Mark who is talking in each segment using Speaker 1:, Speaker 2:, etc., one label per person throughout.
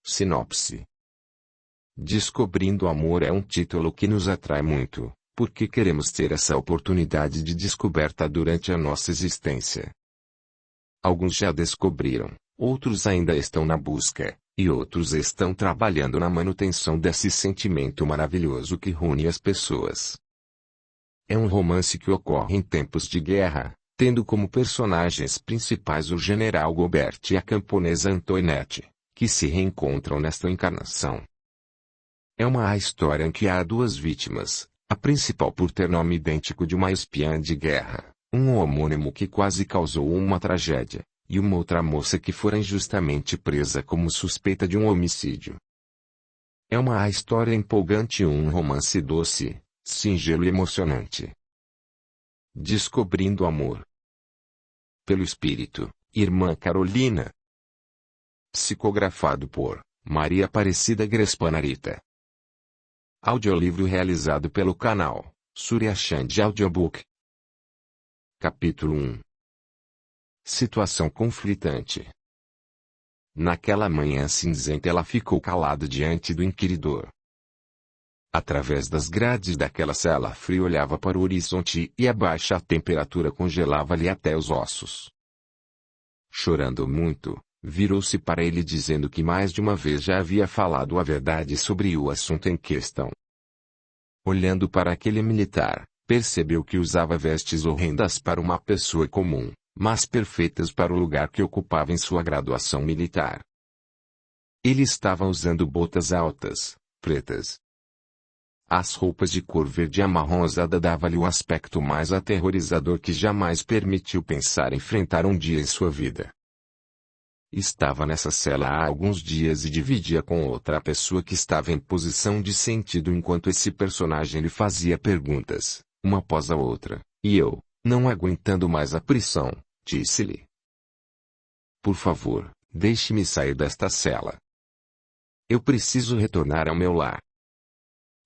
Speaker 1: Sinopse. Descobrindo o amor é um título que nos atrai muito, porque queremos ter essa oportunidade de descoberta durante a nossa existência. Alguns já descobriram, outros ainda estão na busca, e outros estão trabalhando na manutenção desse sentimento maravilhoso que une as pessoas. É um romance que ocorre em tempos de guerra, tendo como personagens principais o general Gobert e a camponesa Antoinette, que se reencontram nesta encarnação. É uma história em que há duas vítimas, a principal por ter nome idêntico de uma espiã de guerra, um homônimo que quase causou uma tragédia, e uma outra moça que fora injustamente presa como suspeita de um homicídio. É uma história empolgante e um romance doce, singelo e emocionante. Descobrindo o amor. Pelo Espírito, Irmã Carolina. Psicografado por Maria Aparecida Grespanarita. Audiolivro realizado pelo canal Surya Chand Audiobook. Capítulo 1. Situação conflitante. Naquela manhã cinzenta ela ficou calada diante do inquiridor. Através das grades daquela cela fria olhava para o horizonte e a baixa temperatura congelava-lhe até os ossos. Chorando muito, virou-se para ele dizendo que mais de uma vez já havia falado a verdade sobre o assunto em questão. Olhando para aquele militar, percebeu que usava vestes horrendas para uma pessoa comum, mas perfeitas para o lugar que ocupava em sua graduação militar. Ele estava usando botas altas, pretas. As roupas de cor verde amarronzada davam-lhe o aspecto mais aterrorizador que jamais permitiu pensar enfrentar um dia em sua vida. Estava nessa cela há alguns dias e dividia com outra pessoa que estava em posição de sentido enquanto esse personagem lhe fazia perguntas, uma após a outra, e eu, não aguentando mais a pressão, disse-lhe: "Por favor, deixe-me sair desta cela. Eu preciso retornar ao meu lar.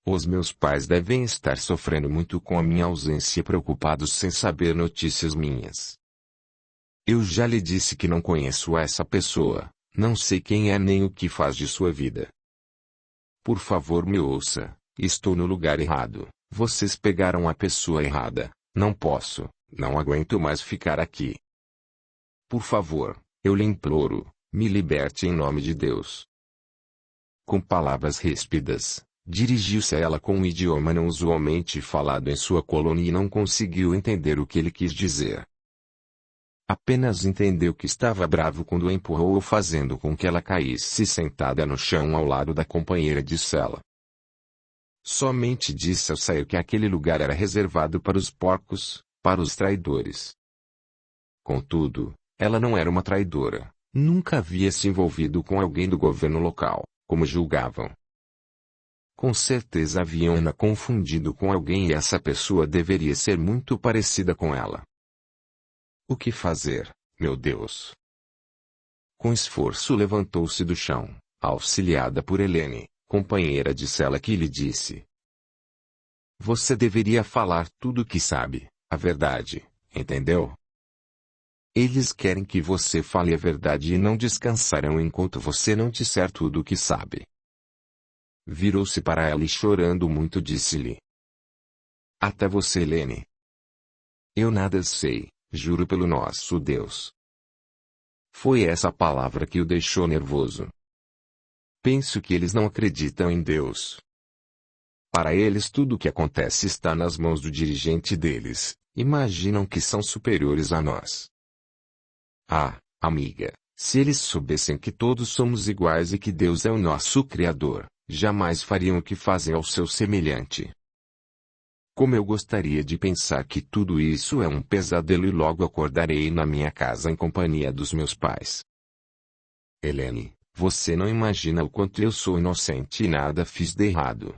Speaker 1: Os meus pais devem estar sofrendo muito com a minha ausência e preocupados sem saber notícias minhas. Eu já lhe disse que não conheço essa pessoa, não sei quem é nem o que faz de sua vida. Por favor me ouça, estou no lugar errado, vocês pegaram a pessoa errada, não posso, não aguento mais ficar aqui. Por favor, eu lhe imploro, me liberte em nome de Deus." Com palavras ríspidas, dirigiu-se a ela com um idioma não usualmente falado em sua colônia e não conseguiu entender o que ele quis dizer. Apenas entendeu que estava bravo quando a empurrou fazendo com que ela caísse sentada no chão ao lado da companheira de cela. Somente disse ao sair que aquele lugar era reservado para os porcos, para os traidores. Contudo, ela não era uma traidora, nunca havia se envolvido com alguém do governo local, como julgavam. Com certeza haviam-na confundido com alguém e essa pessoa deveria ser muito parecida com ela. O que fazer, meu Deus? Com esforço levantou-se do chão, auxiliada por Helene, companheira de cela que lhe disse: "Você deveria falar tudo o que sabe, a verdade, entendeu? Eles querem que você fale a verdade e não descansarão enquanto você não disser tudo o que sabe." Virou-se para ela e chorando muito disse-lhe: "Até você, Helene. Eu nada sei, juro pelo nosso Deus." Foi essa palavra que o deixou nervoso. Penso que eles não acreditam em Deus. Para eles tudo o que acontece está nas mãos do dirigente deles, imaginam que são superiores a nós. Ah, amiga, se eles soubessem que todos somos iguais e que Deus é o nosso Criador, jamais fariam o que fazem ao seu semelhante. Como eu gostaria de pensar que tudo isso é um pesadelo e logo acordarei na minha casa em companhia dos meus pais. Helene, você não imagina o quanto eu sou inocente e nada fiz de errado.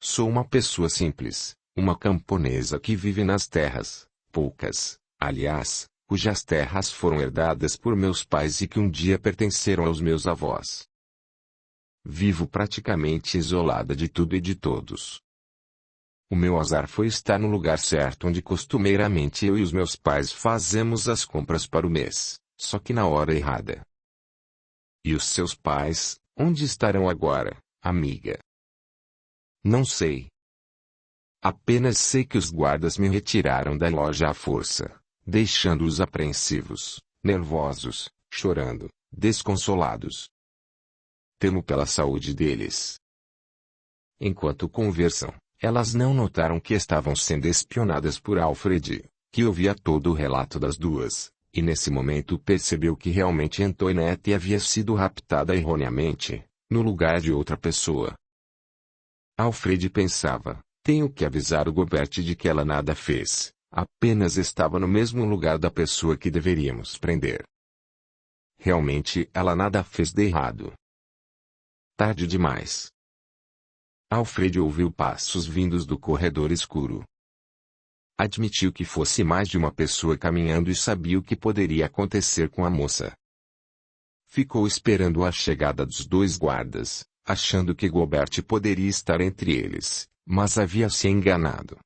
Speaker 1: Sou uma pessoa simples, uma camponesa que vive nas terras, poucas, aliás, cujas terras foram herdadas por meus pais e que um dia pertenceram aos meus avós. Vivo praticamente isolada de tudo e de todos. O meu azar foi estar no lugar certo onde costumeiramente eu e os meus pais fazemos as compras para o mês, só que na hora errada. E os seus pais, onde estarão agora, amiga? Não sei. Apenas sei que os guardas me retiraram da loja à força, deixando-os apreensivos, nervosos, chorando, desconsolados. Temo pela saúde deles. Enquanto conversam, elas não notaram que estavam sendo espionadas por Alfred, que ouvia todo o relato das duas, e nesse momento percebeu que realmente Antoinette havia sido raptada erroneamente, no lugar de outra pessoa. Alfred pensava, tenho que avisar o Gobert de que ela nada fez, apenas estava no mesmo lugar da pessoa que deveríamos prender. Realmente ela nada fez de errado. Tarde demais. Alfred ouviu passos vindos do corredor escuro. Admitiu que fosse mais de uma pessoa caminhando e sabia o que poderia acontecer com a moça. Ficou esperando a chegada dos dois guardas, achando que Gobert poderia estar entre eles, mas havia se enganado.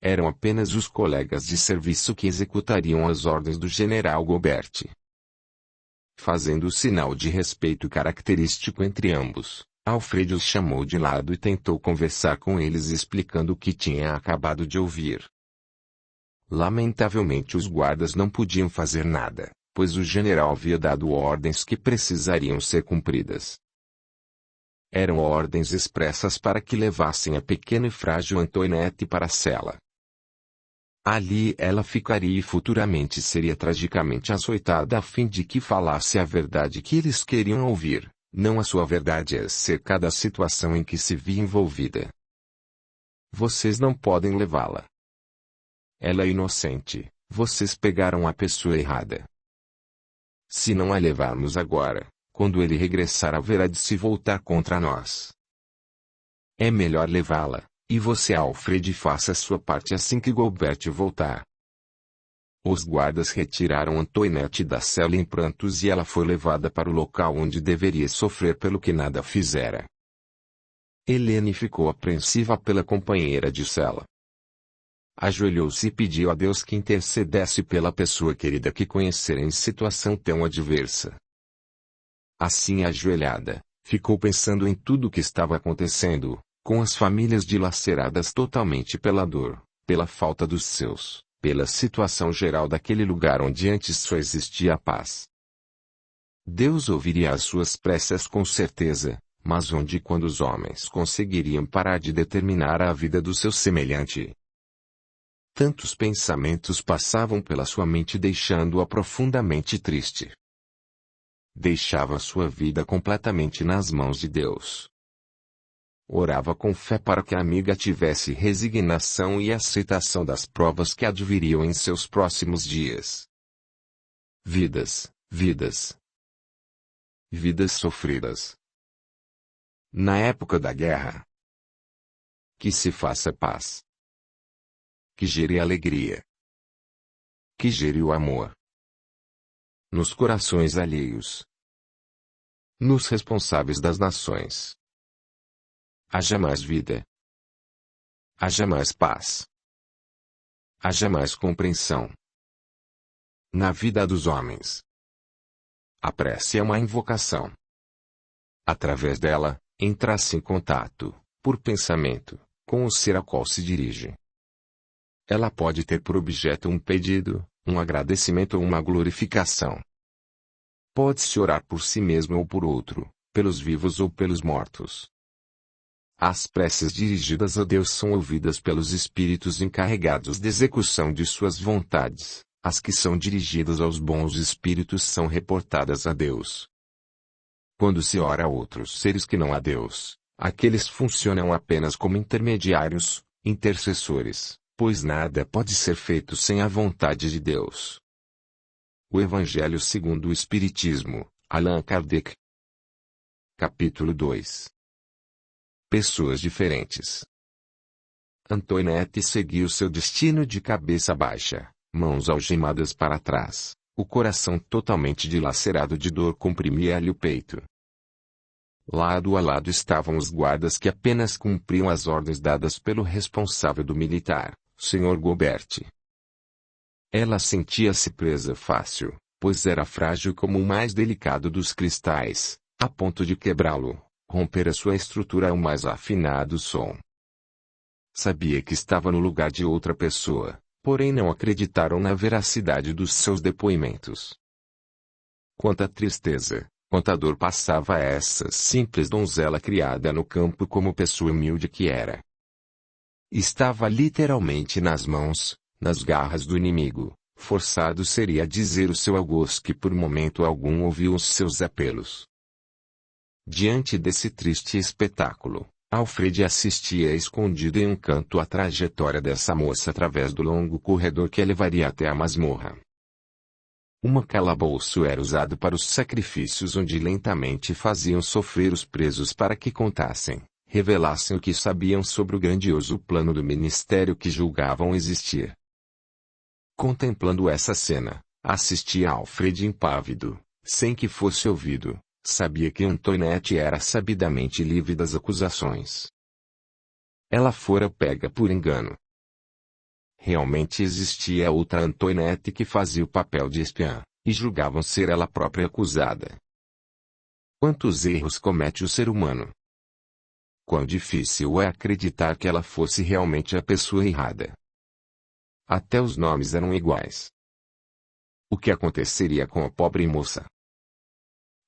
Speaker 1: Eram apenas os colegas de serviço que executariam as ordens do general Gobert. Fazendo o sinal de respeito característico entre ambos, Alfred os chamou de lado e tentou conversar com eles explicando o que tinha acabado de ouvir. Lamentavelmente os guardas não podiam fazer nada, pois o general havia dado ordens que precisariam ser cumpridas. Eram ordens expressas para que levassem a pequena e frágil Antoinette para a cela. Ali ela ficaria e futuramente seria tragicamente açoitada a fim de que falasse a verdade que eles queriam ouvir, não a sua verdade acerca da situação em que se via envolvida. Vocês não podem levá-la. Ela é inocente, vocês pegaram a pessoa errada. Se não a levarmos agora, quando ele regressar haverá de se voltar contra nós. É melhor levá-la. E você, Alfred, faça sua parte assim que Gobert voltar. Os guardas retiraram Antoinette da cela em prantos e ela foi levada para o local onde deveria sofrer pelo que nada fizera. Helene ficou apreensiva pela companheira de cela. Ajoelhou-se e pediu a Deus que intercedesse pela pessoa querida que conhecera em situação tão adversa. Assim ajoelhada, ficou pensando em tudo o que estava acontecendo, com as famílias dilaceradas totalmente pela dor, pela falta dos seus, pela situação geral daquele lugar onde antes só existia a paz. Deus ouviria as suas preces com certeza, mas onde e quando os homens conseguiriam parar de determinar a vida do seu semelhante? Tantos pensamentos passavam pela sua mente deixando-a profundamente triste. Deixava sua vida completamente nas mãos de Deus. Orava com fé para que a amiga tivesse resignação e aceitação das provas que adviriam em seus próximos dias. Vidas sofridas. Na época da guerra. Que se faça paz. Que gere alegria. Que gere o amor. Nos corações alheios. Nos responsáveis das nações. Haja mais vida. Haja mais paz. Haja mais compreensão. Na vida dos homens. A prece é uma invocação. Através dela, entra-se em contato, por pensamento, com o ser a qual se dirige. Ela pode ter por objeto um pedido, um agradecimento ou uma glorificação. Pode-se orar por si mesmo ou por outro, pelos vivos ou pelos mortos. As preces dirigidas a Deus são ouvidas pelos espíritos encarregados de execução de suas vontades, as que são dirigidas aos bons espíritos são reportadas a Deus. Quando se ora a outros seres que não a Deus, aqueles funcionam apenas como intermediários, intercessores, pois nada pode ser feito sem a vontade de Deus. O Evangelho segundo o Espiritismo, Allan Kardec. Capítulo 2. Pessoas diferentes. Antoinette seguiu seu destino de cabeça baixa, mãos algemadas para trás, o coração totalmente dilacerado de dor comprimia-lhe o peito. Lado a lado estavam os guardas que apenas cumpriam as ordens dadas pelo responsável do militar, Sr. Gobert. Ela sentia-se presa fácil, pois era frágil como o mais delicado dos cristais, a ponto de quebrá-lo, romper a sua estrutura ao mais afinado som. Sabia que estava no lugar de outra pessoa, porém não acreditaram na veracidade dos seus depoimentos. Quanta tristeza, quanta dor passava a essa simples donzela criada no campo como pessoa humilde que era. Estava literalmente nas mãos, nas garras do inimigo, forçado seria a dizer o seu algoz que por momento algum ouviu os seus apelos. Diante desse triste espetáculo, Alfred assistia escondido em um canto à trajetória dessa moça através do longo corredor que a levaria até a masmorra. Uma calabouço era usado para os sacrifícios onde lentamente faziam sofrer os presos para que contassem, revelassem o que sabiam sobre o grandioso plano do ministério que julgavam existir. Contemplando essa cena, assistia Alfred impávido, sem que fosse ouvido. Sabia que Antoinette era sabidamente livre das acusações. Ela fora pega por engano. Realmente existia outra Antoinette que fazia o papel de espiã, e julgavam ser ela própria acusada. Quantos erros comete o ser humano? Quão difícil é acreditar que ela fosse realmente a pessoa errada. Até os nomes eram iguais. O que aconteceria com a pobre moça?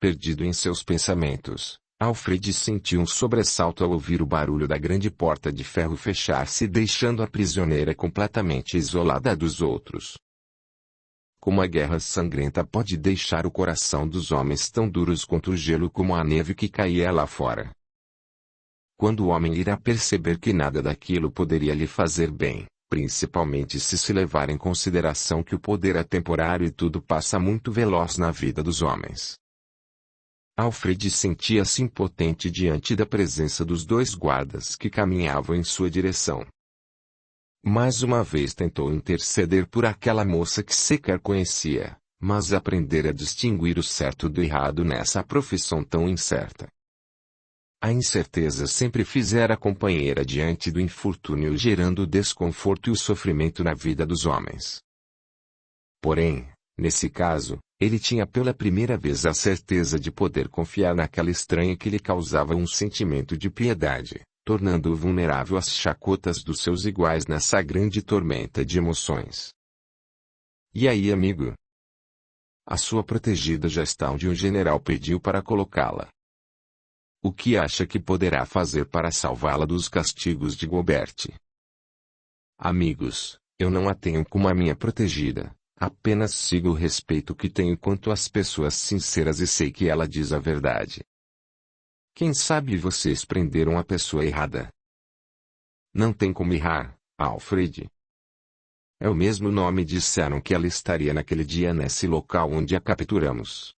Speaker 1: Perdido em seus pensamentos, Alfred sentiu um sobressalto ao ouvir o barulho da grande porta de ferro fechar-se deixando a prisioneira completamente isolada dos outros. Como a guerra sangrenta pode deixar o coração dos homens tão duros quanto o gelo como a neve que caía lá fora. Quando o homem irá perceber que nada daquilo poderia lhe fazer bem, principalmente se levar em consideração que o poder é temporário e tudo passa muito veloz na vida dos homens. Alfred sentia-se impotente diante da presença dos dois guardas que caminhavam em sua direção. Mais uma vez tentou interceder por aquela moça que sequer conhecia, mas aprender a distinguir o certo do errado nessa profissão tão incerta. A incerteza sempre fizera companheira diante do infortúnio, gerando o desconforto e o sofrimento na vida dos homens. Porém, nesse caso, ele tinha pela primeira vez a certeza de poder confiar naquela estranha que lhe causava um sentimento de piedade, tornando-o vulnerável às chacotas dos seus iguais nessa grande tormenta de emoções. E aí, amigo? A sua protegida já está onde o general pediu para colocá-la. O que acha que poderá fazer para salvá-la dos castigos de Gobert? Amigos, eu não a tenho como a minha protegida. Apenas sigo o respeito que tenho quanto às pessoas sinceras e sei que ela diz a verdade. Quem sabe vocês prenderam a pessoa errada? Não tem como errar, Alfred. É o mesmo nome, disseram que ela estaria naquele dia nesse local onde a capturamos.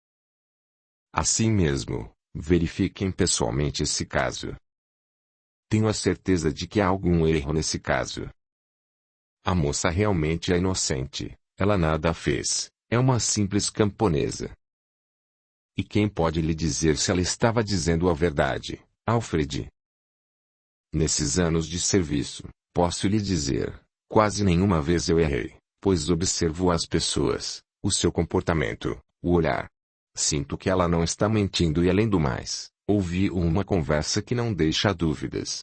Speaker 1: Assim mesmo, verifiquem pessoalmente esse caso. Tenho a certeza de que há algum erro nesse caso. A moça realmente é inocente. Ela nada fez, é uma simples camponesa. E quem pode lhe dizer se ela estava dizendo a verdade, Alfred? Nesses anos de serviço, posso lhe dizer, quase nenhuma vez eu errei, pois observo as pessoas, o seu comportamento, o olhar. Sinto que ela não está mentindo e além do mais, ouvi uma conversa que não deixa dúvidas.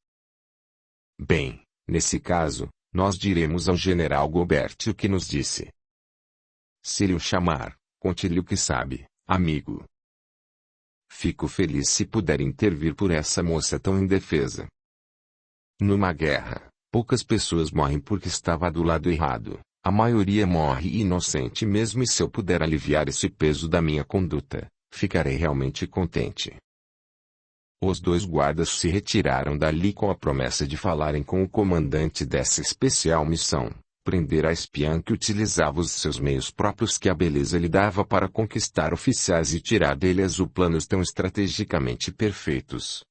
Speaker 1: Bem, nesse caso, nós diremos ao general Gobert o que nos disse. Se ele o chamar, conte-lhe o que sabe, amigo. Fico feliz se puder intervir por essa moça tão indefesa. Numa guerra, poucas pessoas morrem porque estava do lado errado, a maioria morre inocente mesmo e se eu puder aliviar esse peso da minha conduta, ficarei realmente contente. Os dois guardas se retiraram dali com a promessa de falarem com o comandante dessa especial missão. Prender a espiã que utilizava os seus meios próprios que a beleza lhe dava para conquistar oficiais e tirar deles os planos tão estrategicamente perfeitos.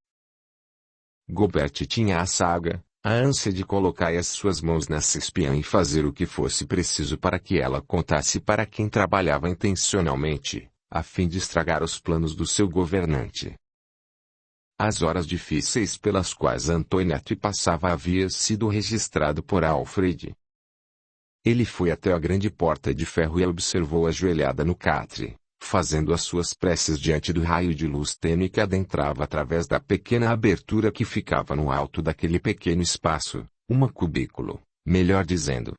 Speaker 1: Gobert tinha a saga, a ânsia de colocar as suas mãos nessa espiã e fazer o que fosse preciso para que ela contasse para quem trabalhava intencionalmente, a fim de estragar os planos do seu governante. As horas difíceis pelas quais Antoinette passava havia sido registrado por Alfred. Ele foi até a grande porta de ferro e a observou ajoelhada no catre, fazendo as suas preces diante do raio de luz tênue que adentrava através da pequena abertura que ficava no alto daquele pequeno espaço, uma cubículo, melhor dizendo.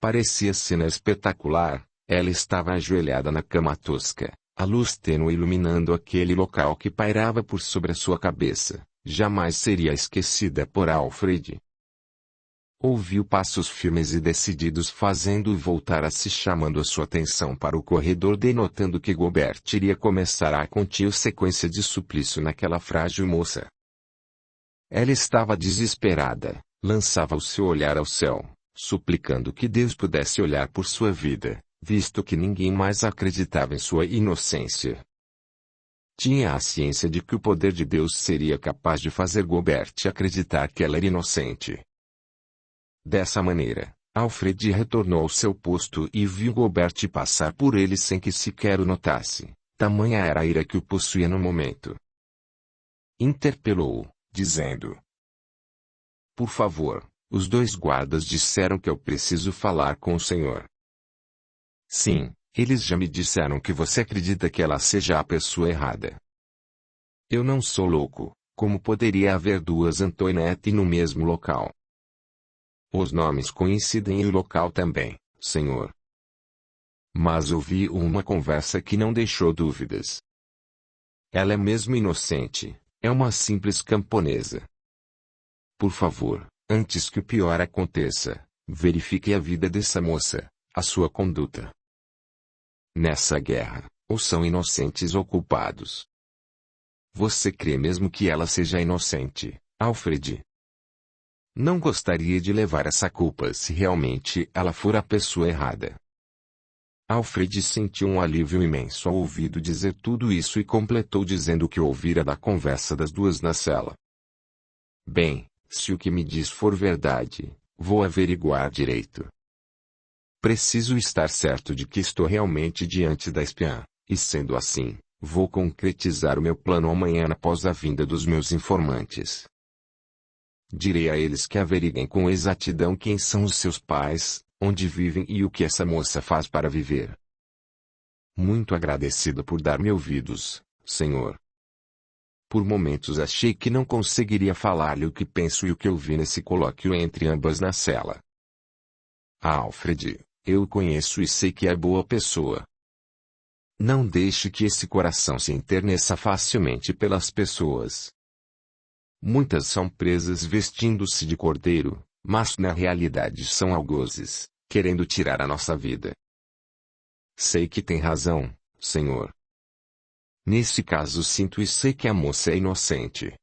Speaker 1: Parecia cena espetacular. Ela estava ajoelhada na cama tosca, a luz tênue iluminando aquele local que pairava por sobre a sua cabeça. Jamais seria esquecida por Alfred. Ouviu passos firmes e decididos fazendo-o voltar a si, chamando a sua atenção para o corredor, denotando que Gobert iria começar a contínua sequência de suplício naquela frágil moça. Ela estava desesperada, lançava o seu olhar ao céu, suplicando que Deus pudesse olhar por sua vida, visto que ninguém mais acreditava em sua inocência. Tinha a ciência de que o poder de Deus seria capaz de fazer Gobert acreditar que ela era inocente. Dessa maneira, Alfred retornou ao seu posto e viu Gobert passar por ele sem que sequer o notasse, tamanha era a ira que o possuía no momento. Interpelou-o, dizendo: "Por favor, os 2 guardas disseram que eu preciso falar com o senhor." "Sim, eles já me disseram que você acredita que ela seja a pessoa errada." "Eu não sou louco, como poderia haver 2 Antoinette no mesmo local?" "Os nomes coincidem e o local também, senhor." "Mas ouvi uma conversa que não deixou dúvidas." "Ela é mesmo inocente, é uma simples camponesa." "Por favor, antes que o pior aconteça, verifique a vida dessa moça, a sua conduta. Nessa guerra, ou são inocentes ou culpados." "Você crê mesmo que ela seja inocente, Alfred?" "Não gostaria de levar essa culpa se realmente ela for a pessoa errada." Alfred sentiu um alívio imenso ao ouvi-lo dizer tudo isso e completou dizendo que ouvira da conversa das 2 na cela. "Bem, se o que me diz for verdade, vou averiguar direito. Preciso estar certo de que estou realmente diante da espiã, e sendo assim, vou concretizar o meu plano amanhã após a vinda dos meus informantes. Direi a eles que averiguem com exatidão quem são os seus pais, onde vivem e o que essa moça faz para viver." "Muito agradecido por dar-me ouvidos, senhor." Por momentos achei que não conseguiria falar-lhe o que penso e o que ouvi nesse colóquio entre ambas na cela. "Alfred, eu o conheço e sei que é boa pessoa. Não deixe que esse coração se enterneça facilmente pelas pessoas. Muitas são presas vestindo-se de cordeiro, mas na realidade são algozes, querendo tirar a nossa vida." "Sei que tem razão, senhor. Nesse caso sinto e sei que a moça é inocente.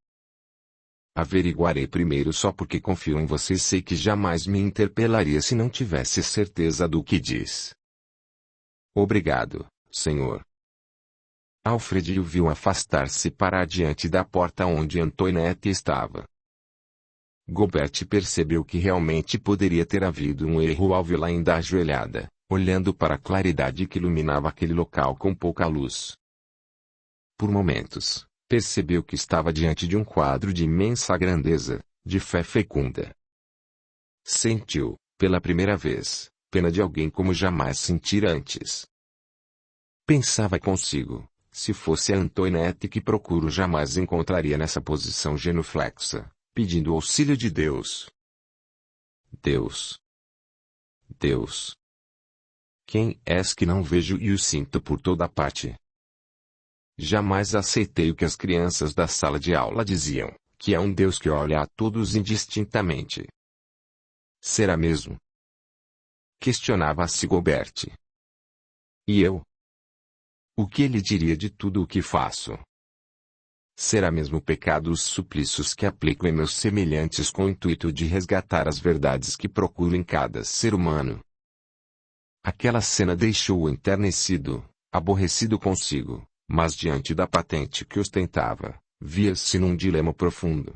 Speaker 1: Averiguarei primeiro só porque confio em você e sei que jamais me interpelaria se não tivesse certeza do que diz." "Obrigado, senhor." Alfred o viu afastar-se para adiante da porta onde Antoinette estava. Gobert percebeu que realmente poderia ter havido um erro ao vê-la ainda ajoelhada, olhando para a claridade que iluminava aquele local com pouca luz. Por momentos, percebeu que estava diante de um quadro de imensa grandeza, de fé fecunda. Sentiu, pela primeira vez, pena de alguém como jamais sentira antes. Pensava consigo: se fosse a Antoinette que procuro, jamais encontraria nessa posição genuflexa, pedindo auxílio de Deus. Deus. Deus. Quem és que não vejo e o sinto por toda parte? Jamais aceitei o que as crianças da sala de aula diziam, que é um Deus que olha a todos indistintamente. Será mesmo? Questionava-se Gobert. E eu? O que ele diria de tudo o que faço? Será mesmo pecado os suplícios que aplico em meus semelhantes com o intuito de resgatar as verdades que procuro em cada ser humano? Aquela cena deixou-o enternecido, aborrecido consigo, mas diante da patente que ostentava, via-se num dilema profundo.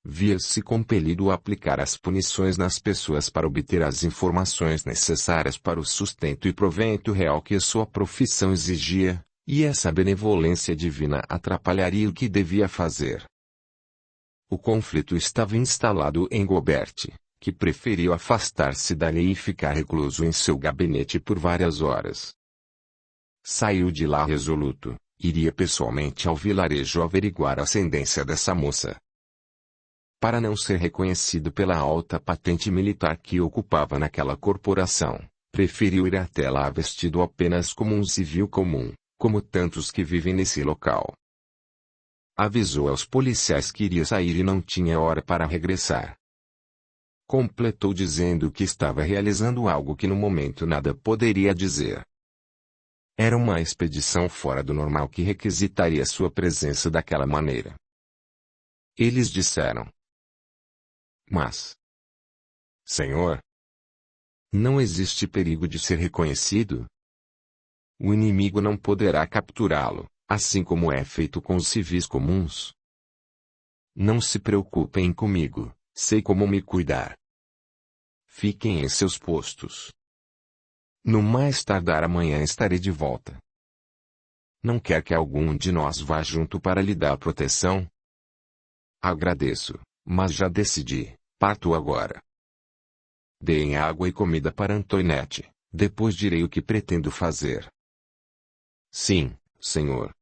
Speaker 1: Via-se compelido a aplicar as punições nas pessoas para obter as informações necessárias para o sustento e provento real que a sua profissão exigia, e essa benevolência divina atrapalharia o que devia fazer. O conflito estava instalado em Gobert, que preferiu afastar-se dali e ficar recluso em seu gabinete por várias horas. Saiu de lá resoluto, iria pessoalmente ao vilarejo averiguar a ascendência dessa moça. Para não ser reconhecido pela alta patente militar que ocupava naquela corporação, preferiu ir até lá vestido apenas como um civil comum, como tantos que vivem nesse local. Avisou aos policiais que iria sair e não tinha hora para regressar. Completou dizendo que estava realizando algo que no momento nada poderia dizer. Era uma expedição fora do normal que requisitaria sua presença daquela maneira. Eles disseram: Mas, senhor, não existe perigo de ser reconhecido? O inimigo não poderá capturá-lo, assim como é feito com os civis comuns. Não se preocupem comigo, sei como me cuidar. Fiquem em seus postos. No mais tardar amanhã estarei de volta. Não quer que algum de nós vá junto para lhe dar proteção? Agradeço, mas já decidi, parto agora. Deem água e comida para Antoinette, depois direi o que pretendo fazer. Sim, senhor.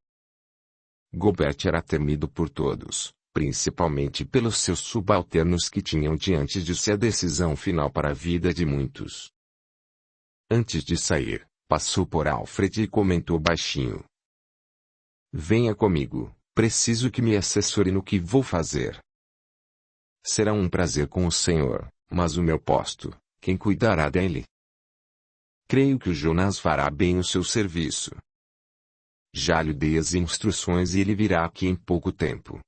Speaker 1: Gobert era temido por todos, principalmente pelos seus subalternos que tinham diante de si a decisão final para a vida de muitos. Antes de sair, passou por Alfred e comentou baixinho: Venha comigo, preciso que me assessore no que vou fazer. Será um prazer com o senhor, mas o meu posto, quem cuidará dele? Creio que o Jonas fará bem o seu serviço. Já lhe dei as instruções e ele virá aqui em pouco tempo.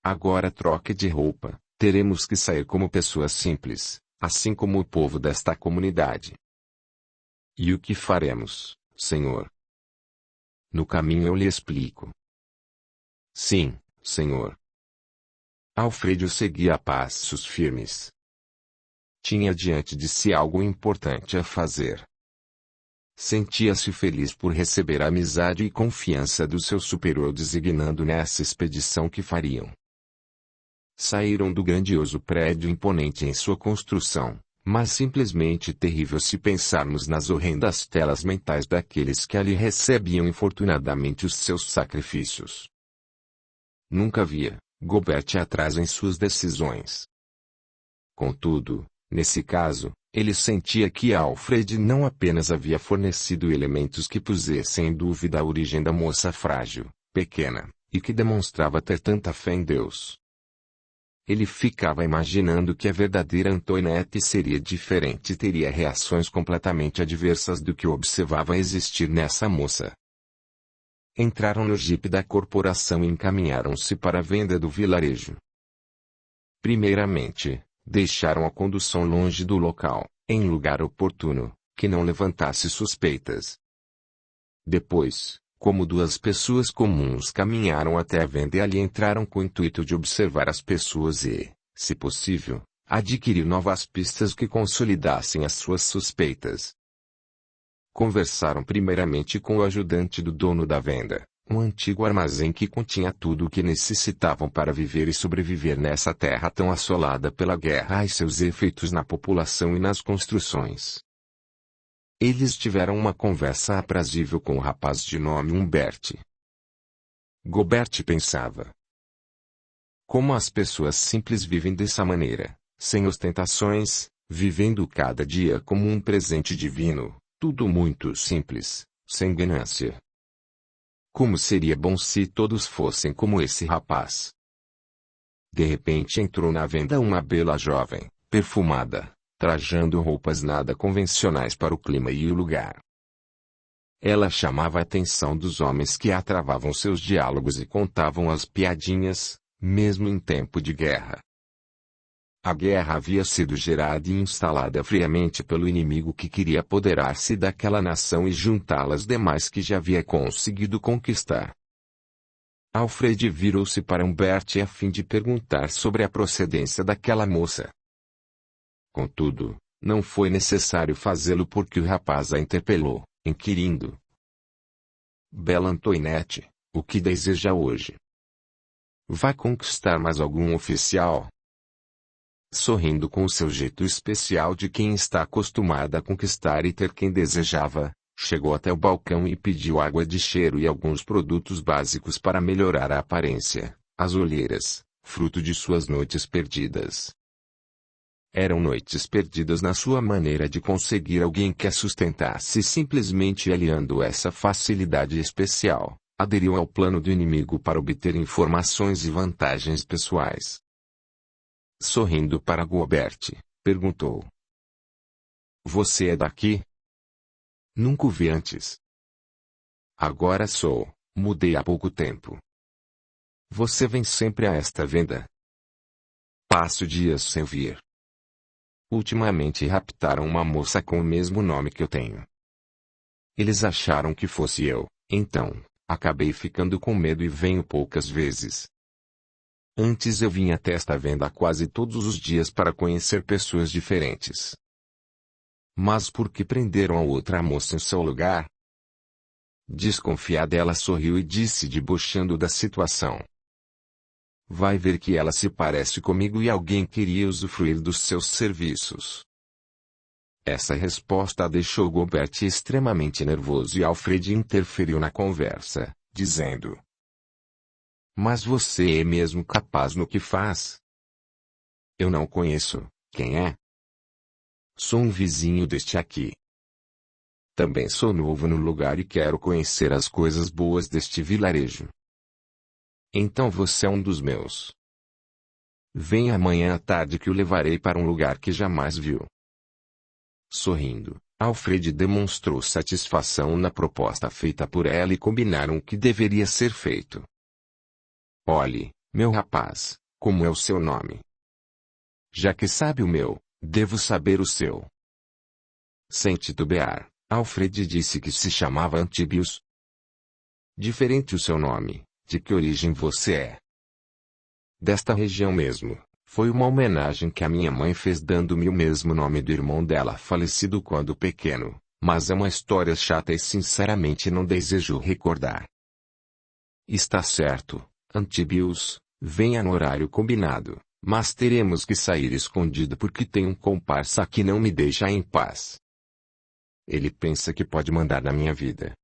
Speaker 1: Agora troque de roupa, teremos que sair como pessoas simples, assim como o povo desta comunidade. E o que faremos, senhor? No caminho eu lhe explico. Sim, senhor. Alfredo seguia a passos firmes. Tinha diante de si algo importante a fazer. Sentia-se feliz por receber a amizade e confiança do seu superior designando nessa expedição que fariam. Saíram do grandioso prédio imponente em sua construção, mas simplesmente terrível se pensarmos nas horrendas telas mentais daqueles que ali recebiam infortunadamente os seus sacrifícios. Nunca via Gobert atraso em suas decisões. Contudo, nesse caso, ele sentia que Alfred não apenas havia fornecido elementos que pusessem em dúvida a origem da moça frágil, pequena, e que demonstrava ter tanta fé em Deus. Ele ficava imaginando que a verdadeira Antoinette seria diferente e teria reações completamente adversas do que observava existir nessa moça. Entraram no jipe da corporação e encaminharam-se para a venda do vilarejo. Primeiramente, deixaram a condução longe do local, em lugar oportuno, que não levantasse suspeitas. Depois, como duas pessoas comuns caminharam até a venda e ali entraram com o intuito de observar as pessoas e, se possível, adquirir novas pistas que consolidassem as suas suspeitas. Conversaram primeiramente com o ajudante do dono da venda, um antigo armazém que continha tudo o que necessitavam para viver e sobreviver nessa terra tão assolada pela guerra e seus efeitos na população e nas construções. Eles tiveram uma conversa aprazível com o rapaz de nome Humbert. Gobert pensava: como as pessoas simples vivem dessa maneira, sem ostentações, vivendo cada dia como um presente divino, tudo muito simples, sem ganância. Como seria bom se todos fossem como esse rapaz. De repente entrou na venda uma bela jovem, perfumada, trajando roupas nada convencionais para o clima e o lugar. Ela chamava a atenção dos homens que a travavam seus diálogos e contavam as piadinhas, mesmo em tempo de guerra. A guerra havia sido gerada e instalada friamente pelo inimigo que queria apoderar-se daquela nação e juntá-la às demais que já havia conseguido conquistar. Alfred virou-se para Humbert a fim de perguntar sobre a procedência daquela moça. Contudo, não foi necessário fazê-lo porque o rapaz a interpelou, inquirindo: Bela Antoinette, o que deseja hoje? Vai conquistar mais algum oficial? Sorrindo com o seu jeito especial de quem está acostumada a conquistar e ter quem desejava, chegou até o balcão e pediu água de cheiro e alguns produtos básicos para melhorar a aparência, as olheiras, fruto de suas noites perdidas. Eram noites perdidas na sua maneira de conseguir alguém que a sustentasse. Simplesmente aliando essa facilidade especial, aderiu ao plano do inimigo para obter informações e vantagens pessoais. Sorrindo para Gobert, perguntou: "Você é daqui?" "Nunca o vi antes." "Agora sou, mudei há pouco tempo." "Você vem sempre a esta venda?" "Passo dias sem vir." "Ultimamente raptaram uma moça com o mesmo nome que eu tenho. Eles acharam que fosse eu, então, acabei ficando com medo e venho poucas vezes. Antes eu vinha até esta venda quase todos os dias para conhecer pessoas diferentes." "Mas por que prenderam a outra moça em seu lugar?" Desconfiada, ela sorriu e disse, debochando da situação: "Vai ver que ela se parece comigo e alguém queria usufruir dos seus serviços." Essa resposta a deixou Gobert extremamente nervoso e Alfred interferiu na conversa, dizendo: "Mas você é mesmo capaz no que faz?" "Eu não conheço. Quem é?" "Sou um vizinho deste aqui. Também sou novo no lugar e quero conhecer as coisas boas deste vilarejo." "Então você é um dos meus. Venha amanhã à tarde que o levarei para um lugar que jamais viu." Sorrindo, Alfred demonstrou satisfação na proposta feita por ela e combinaram o que deveria ser feito. "Olhe, meu rapaz, como é o seu nome?" "Já que sabe o meu, devo saber o seu." Sem titubear, Alfred disse que se chamava Antibius. "Diferente o seu nome, de que origem você é?" "Desta região mesmo. Foi uma homenagem que a minha mãe fez dando-me o mesmo nome do irmão dela falecido quando pequeno, mas é uma história chata e sinceramente não desejo recordar." "Está certo, Antibius, venha no horário combinado, mas teremos que sair escondido porque tem um comparsa que não me deixa em paz. Ele pensa que pode mandar na minha vida.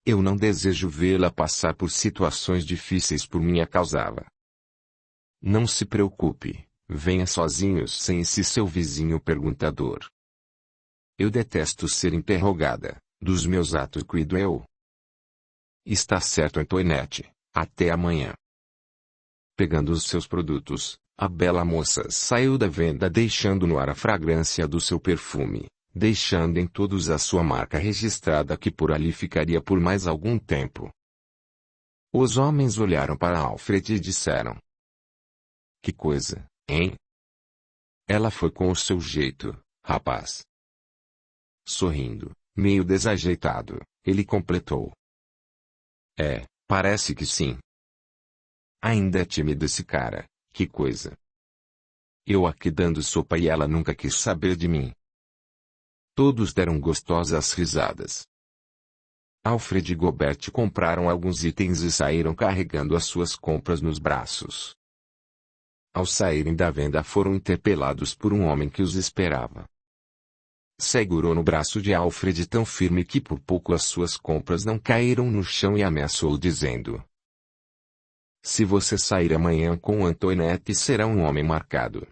Speaker 1: Eu não desejo vê-la passar por situações difíceis por minha causa." "Não se preocupe, venha sozinho sem esse seu vizinho perguntador. Eu detesto ser interrogada, dos meus atos cuido eu." "Está certo, Antoinette, até amanhã." Pegando os seus produtos, a bela moça saiu da venda deixando no ar a fragrância do seu perfume, deixando em todos a sua marca registrada que por ali ficaria por mais algum tempo. Os homens olharam para Alfred e disseram: "Que coisa, hein? Ela foi com o seu jeito, rapaz." Sorrindo, meio desajeitado, ele completou: "É, parece que sim. Ainda é tímido esse cara, que coisa. Eu aqui dando sopa e ela nunca quis saber de mim." Todos deram gostosas risadas. Alfred e Gobert compraram alguns itens e saíram carregando as suas compras nos braços. Ao saírem da venda foram interpelados por um homem que os esperava. Segurou no braço de Alfred tão firme que por pouco as suas compras não caíram no chão e ameaçou dizendo: "Se você sair amanhã com Antoinette será um homem marcado."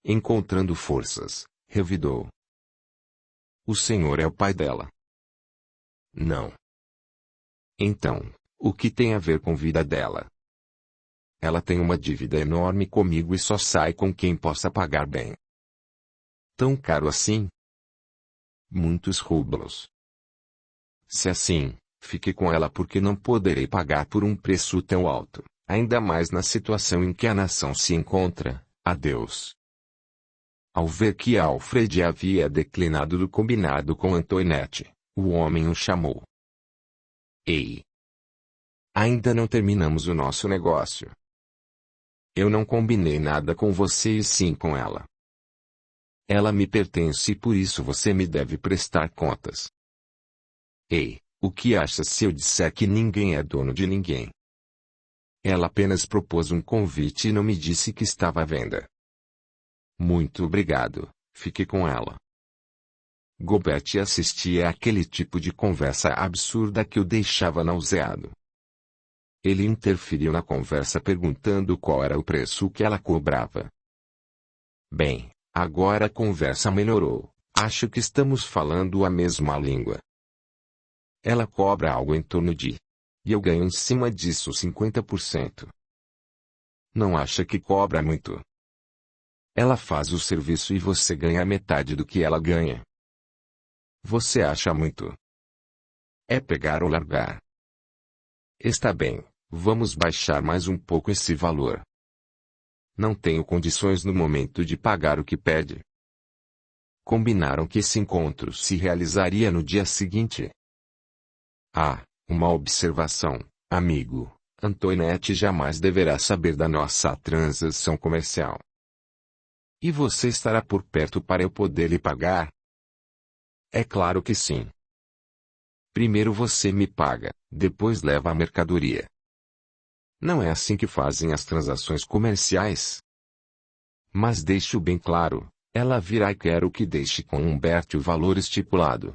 Speaker 1: Encontrando forças, revidou: "O senhor é o pai dela?" "Não." "Então, o que tem a ver com a vida dela?" "Ela tem uma dívida enorme comigo e só sai com quem possa pagar bem." "Tão caro assim?" "Muitos rublos." "Se assim, fique com ela porque não poderei pagar por um preço tão alto, ainda mais na situação em que a nação se encontra. Adeus." Ao ver que Alfred havia declinado do combinado com Antoinette, o homem o chamou: "Ei! Ainda não terminamos o nosso negócio. Eu não combinei nada com você e sim com ela. Ela me pertence e por isso você me deve prestar contas." "Ei, o que acha se eu disser que ninguém é dono de ninguém? Ela apenas propôs um convite e não me disse que estava à venda." Muito obrigado, fique com ela. Gobert assistia àquele tipo de conversa absurda que o deixava nauseado. Ele interferiu na conversa perguntando qual era o preço que ela cobrava. Bem, agora a conversa melhorou. Acho que estamos falando a mesma língua. Ela cobra algo em torno de. E eu ganho em cima disso 50%. Não acha que cobra muito? Ela faz o serviço e você ganha metade do que ela ganha. Você acha muito? É pegar ou largar. Está bem, vamos baixar mais um pouco esse valor. Não tenho condições no momento de pagar o que pede. Combinaram que esse encontro se realizaria no dia seguinte. Ah, uma observação, amigo. Antoinette jamais deverá saber da nossa transação comercial. E você estará por perto para eu poder lhe pagar? É claro que sim. Primeiro você me paga, depois leva a mercadoria. Não é assim que fazem as transações comerciais? Mas deixo bem claro, ela virá e quero que deixe com Humberto o valor estipulado.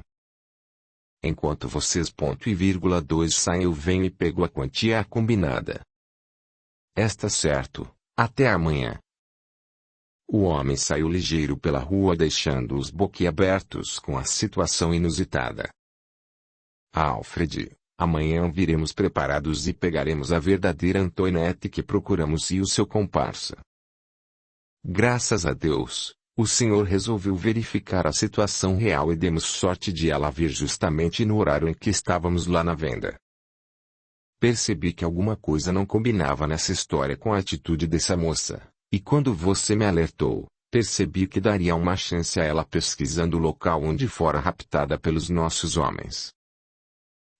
Speaker 1: Enquanto vocês ponto e vírgula 2 saem eu venho e pego a quantia combinada. Está certo, até amanhã. O homem saiu ligeiro pela rua deixando-os boquiabertos com a situação inusitada. Alfred, amanhã viremos preparados e pegaremos a verdadeira Antoinette que procuramos e o seu comparsa. Graças a Deus, o senhor resolveu verificar a situação real e demos sorte de ela vir justamente no horário em que estávamos lá na venda. Percebi que alguma coisa não combinava nessa história com a atitude dessa moça, e quando você me alertou, percebi que daria uma chance a ela pesquisando o local onde fora raptada pelos nossos homens.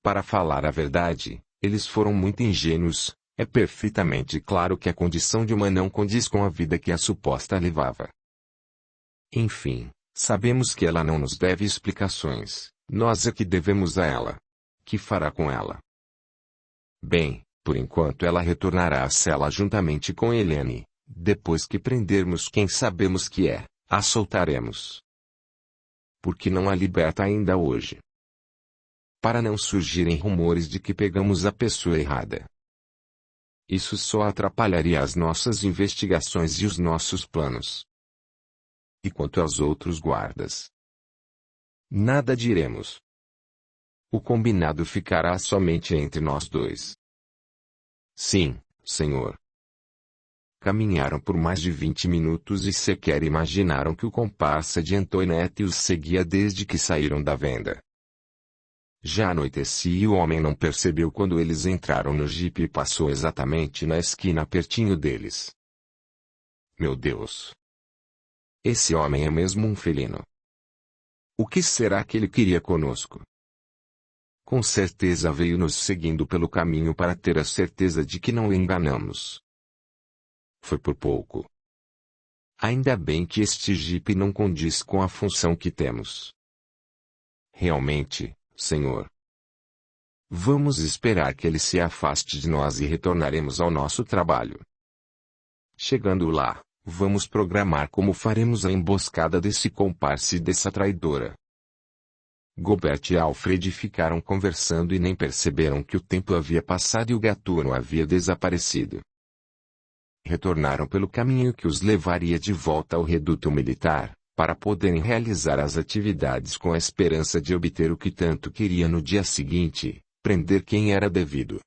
Speaker 1: Para falar a verdade, eles foram muito ingênuos. É perfeitamente claro que a condição de uma não condiz com a vida que a suposta levava. Enfim, sabemos que ela não nos deve explicações, nós é que devemos a ela. Que fará com ela? Bem, por enquanto ela retornará à cela juntamente com Helene. Depois que prendermos quem sabemos que é, a soltaremos. Por que não a liberta ainda hoje? Para não surgirem rumores de que pegamos a pessoa errada. Isso só atrapalharia as nossas investigações e os nossos planos. E quanto aos outros guardas? Nada diremos. O combinado ficará somente entre nós dois. Sim, senhor. Caminharam por mais de 20 minutos e sequer imaginaram que o comparsa de Antoinette os seguia desde que saíram da venda. Já anoitecia e o homem não percebeu quando eles entraram no jipe e passou exatamente na esquina pertinho deles. Meu Deus! Esse homem é mesmo um felino. O que será que ele queria conosco? Com certeza veio nos seguindo pelo caminho para ter a certeza de que não o enganamos. Foi por pouco. Ainda bem que este jipe não condiz com a função que temos. Realmente, senhor. Vamos esperar que ele se afaste de nós e retornaremos ao nosso trabalho. Chegando lá, vamos programar como faremos a emboscada desse comparsa e dessa traidora. Gobert e Alfred ficaram conversando e nem perceberam que o tempo havia passado e o gatuno havia desaparecido. Retornaram pelo caminho que os levaria de volta ao reduto militar, para poderem realizar as atividades com a esperança de obter o que tanto queria no dia seguinte, prender quem era devido.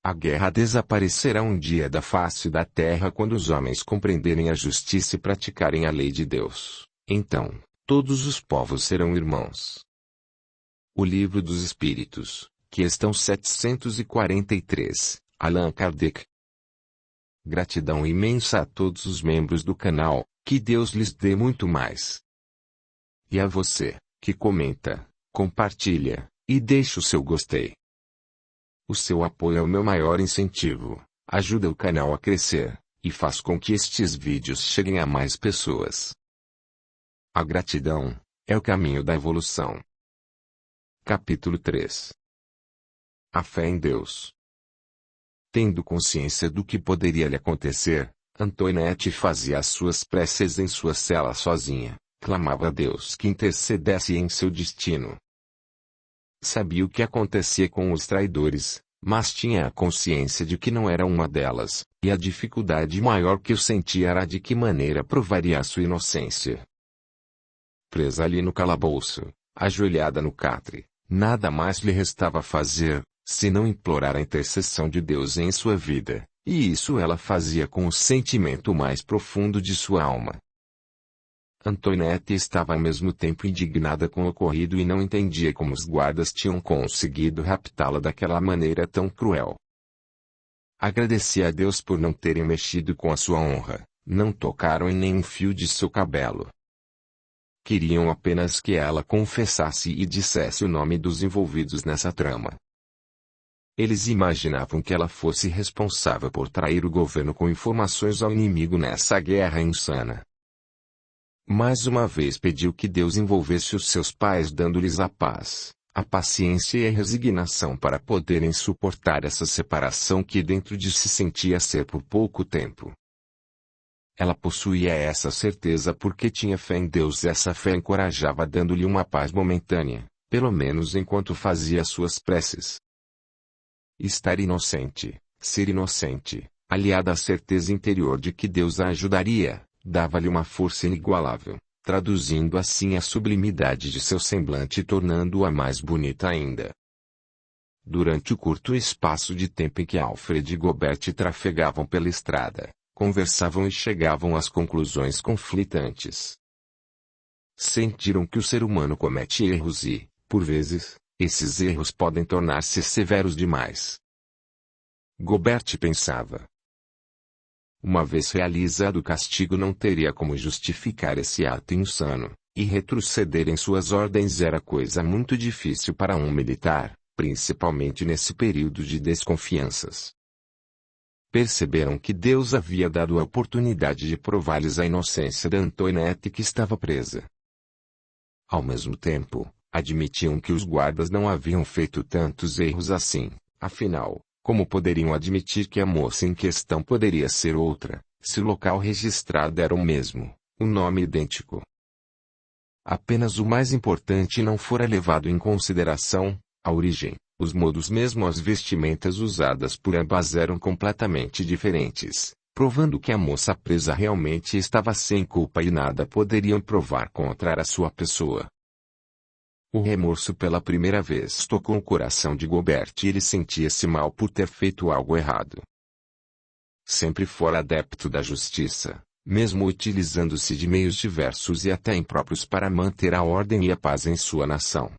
Speaker 1: A guerra desaparecerá um dia da face da terra quando os homens compreenderem a justiça e praticarem a lei de Deus. Então, todos os povos serão irmãos. O Livro dos Espíritos, questão 743, Allan Kardec. Gratidão imensa a todos os membros do canal, que Deus lhes dê muito mais. E a você, que comenta, compartilha, e deixa o seu gostei. O seu apoio é o meu maior incentivo, ajuda o canal a crescer, e faz com que estes vídeos cheguem a mais pessoas. A gratidão é o caminho da evolução. Capítulo 3. A fé em Deus. Tendo consciência do que poderia lhe acontecer, Antoinette fazia as suas preces em sua cela sozinha, clamava a Deus que intercedesse em seu destino. Sabia o que acontecia com os traidores, mas tinha a consciência de que não era uma delas, e a dificuldade maior que eu sentia era de que maneira provaria a sua inocência. Presa ali no calabouço, ajoelhada no catre, nada mais lhe restava fazer, senão implorar a intercessão de Deus em sua vida, e isso ela fazia com o sentimento mais profundo de sua alma. Antoinette estava ao mesmo tempo indignada com o ocorrido e não entendia como os guardas tinham conseguido raptá-la daquela maneira tão cruel. Agradecia a Deus por não terem mexido com a sua honra, não tocaram em nenhum fio de seu cabelo. Queriam apenas que ela confessasse e dissesse o nome dos envolvidos nessa trama. Eles imaginavam que ela fosse responsável por trair o governo com informações ao inimigo nessa guerra insana. Mais uma vez pediu que Deus envolvesse os seus pais dando-lhes a paz, a paciência e a resignação para poderem suportar essa separação que dentro de si sentia ser por pouco tempo. Ela possuía essa certeza porque tinha fé em Deus e essa fé encorajava dando-lhe uma paz momentânea, pelo menos enquanto fazia suas preces. Estar inocente, ser inocente, aliada à certeza interior de que Deus a ajudaria, dava-lhe uma força inigualável, traduzindo assim a sublimidade de seu semblante e tornando-a mais bonita ainda. Durante o curto espaço de tempo em que Alfred e Gobert trafegavam pela estrada, conversavam e chegavam às conclusões conflitantes. Sentiram que o ser humano comete erros e, por vezes, esses erros podem tornar-se severos demais. Gobert pensava: uma vez realizado o castigo não teria como justificar esse ato insano, e retroceder em suas ordens era coisa muito difícil para um militar, principalmente nesse período de desconfianças. Perceberam que Deus havia dado a oportunidade de provar-lhes a inocência da Antoinette que estava presa. Ao mesmo tempo, admitiam que os guardas não haviam feito tantos erros assim, afinal, como poderiam admitir que a moça em questão poderia ser outra, se o local registrado era o mesmo, o nome idêntico? Apenas o mais importante não fora levado em consideração: a origem, os modos, mesmo as vestimentas usadas por ambas eram completamente diferentes, provando que a moça presa realmente estava sem culpa e nada poderiam provar contra a sua pessoa. O remorso pela primeira vez tocou o coração de Gobert e ele sentia-se mal por ter feito algo errado. Sempre fora adepto da justiça, mesmo utilizando-se de meios diversos e até impróprios para manter a ordem e a paz em sua nação.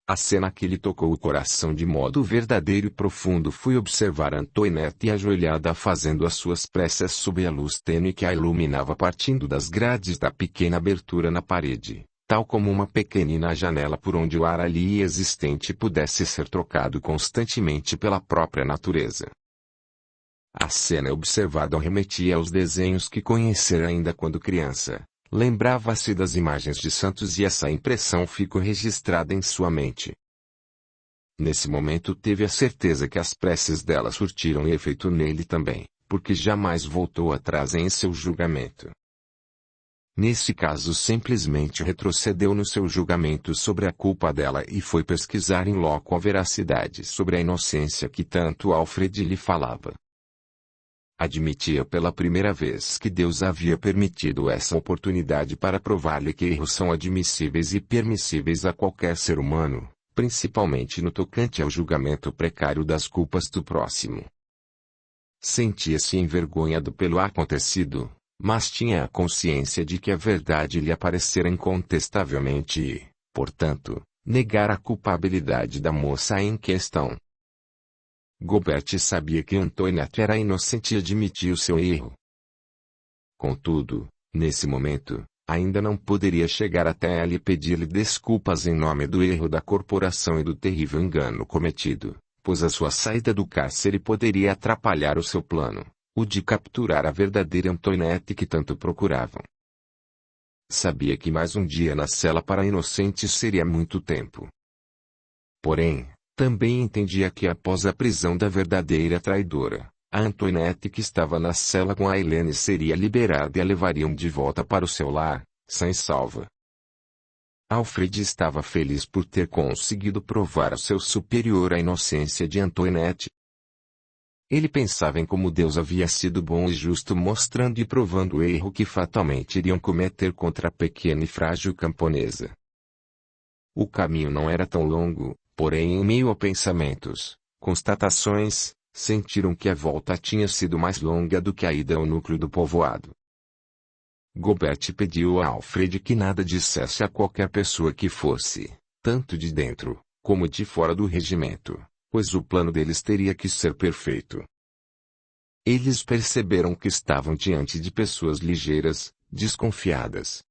Speaker 1: A cena que lhe tocou o coração de modo verdadeiro e profundo foi observar Antoinette ajoelhada fazendo as suas preces sob a luz tênue que a iluminava partindo das grades da pequena abertura na parede, tal como uma pequenina janela por onde o ar ali existente pudesse ser trocado constantemente pela própria natureza. A cena observada remetia aos desenhos que conhecera ainda quando criança. Lembrava-se das imagens de santos e essa impressão ficou registrada em sua mente. Nesse momento teve a certeza que as preces dela surtiram efeito nele também, porque jamais voltou atrás em seu julgamento. Nesse caso simplesmente retrocedeu no seu julgamento sobre a culpa dela e foi pesquisar em loco a veracidade sobre a inocência que tanto Alfred lhe falava. Admitia pela primeira vez que Deus havia permitido essa oportunidade para provar-lhe que erros são admissíveis e permissíveis a qualquer ser humano, principalmente no tocante ao julgamento precário das culpas do próximo. Sentia-se envergonhado pelo acontecido, mas tinha a consciência de que a verdade lhe aparecera incontestavelmente e, portanto, negara a culpabilidade da moça em questão. Gobert sabia que Antoinette era inocente e admitiu seu erro. Contudo, nesse momento, ainda não poderia chegar até ela e pedir-lhe desculpas em nome do erro da corporação e do terrível engano cometido, pois a sua saída do cárcere poderia atrapalhar o seu plano, o de capturar a verdadeira Antoinette que tanto procuravam. Sabia que mais um dia na cela para inocentes seria muito tempo. Porém, também entendia que após a prisão da verdadeira traidora, A Antoinette, que estava na cela com a Helene, seria liberada e a levariam de volta para o seu lar, sã e salva. Alfred estava feliz por ter conseguido provar ao seu superior a inocência de Antoinette. Ele pensava em como Deus havia sido bom e justo, mostrando e provando o erro que fatalmente iriam cometer contra a pequena e frágil camponesa. O caminho não era tão longo, porém, em meio a pensamentos, constatações, sentiram que a volta tinha sido mais longa do que a ida ao núcleo do povoado. Gobert pediu a Alfred que nada dissesse a qualquer pessoa que fosse, tanto de dentro, como de fora do regimento, pois o plano deles teria que ser perfeito. Eles perceberam que estavam diante de pessoas ligeiras, desconfiadas.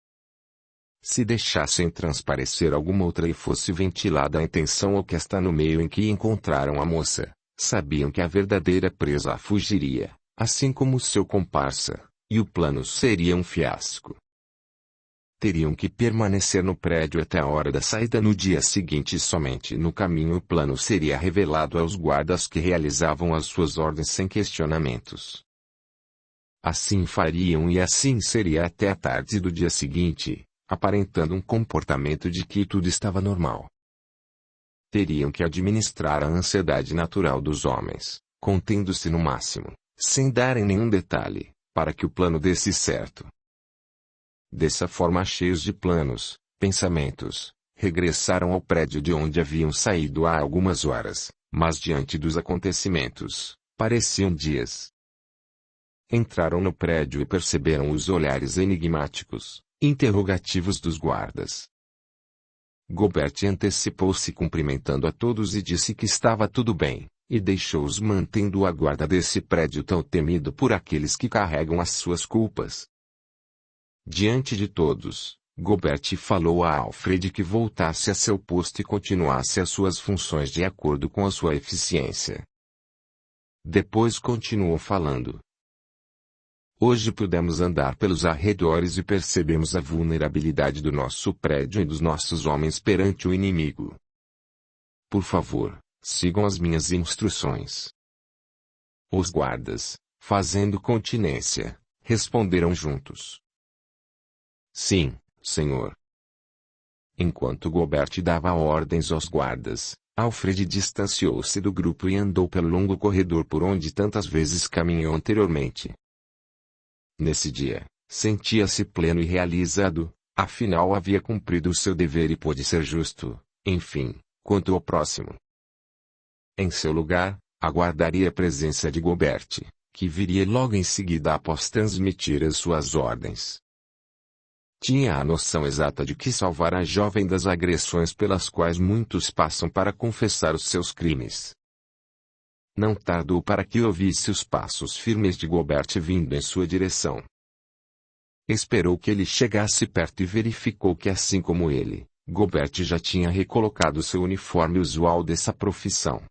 Speaker 1: Se deixassem transparecer alguma outra e fosse ventilada a intenção ou que está no meio em que encontraram a moça, sabiam que a verdadeira presa fugiria, assim como seu comparsa, e o plano seria um fiasco. Teriam que permanecer no prédio até a hora da saída no dia seguinte e somente no caminho o plano seria revelado aos guardas que realizavam as suas ordens sem questionamentos. Assim fariam e assim seria até a tarde do dia seguinte, aparentando um comportamento de que tudo estava normal. Teriam que administrar a ansiedade natural dos homens, contendo-se no máximo, sem darem nenhum detalhe, para que o plano desse certo. Dessa forma, cheios de planos, pensamentos, regressaram ao prédio de onde haviam saído há algumas horas, mas diante dos acontecimentos, pareciam dias. Entraram no prédio e perceberam os olhares enigmáticos, interrogativos dos guardas. Gobert antecipou-se cumprimentando a todos e disse que estava tudo bem, e deixou-os mantendo a guarda desse prédio tão temido por aqueles que carregam as suas culpas. Diante de todos, Gobert falou a Alfred que voltasse a seu posto e continuasse as suas funções de acordo com a sua eficiência. Depois continuou falando. Hoje pudemos andar pelos arredores e percebemos a vulnerabilidade do nosso prédio e dos nossos homens perante o inimigo. Por favor, sigam as minhas instruções. Os guardas, fazendo continência, responderam juntos. Sim, senhor. Enquanto Gobert dava ordens aos guardas, Alfred distanciou-se do grupo e andou pelo longo corredor por onde tantas vezes caminhou anteriormente. Nesse dia, sentia-se pleno e realizado, afinal havia cumprido o seu dever e pôde ser justo, enfim, quanto ao próximo. Em seu lugar, aguardaria a presença de Gobert, que viria logo em seguida após transmitir as suas ordens. Tinha a noção exata de que salvar a jovem das agressões pelas quais muitos passam para confessar os seus crimes. Não tardou para que ouvisse os passos firmes de Gobert vindo em sua direção. Esperou que ele chegasse perto e verificou que, assim como ele, Gobert já tinha recolocado seu uniforme usual dessa profissão.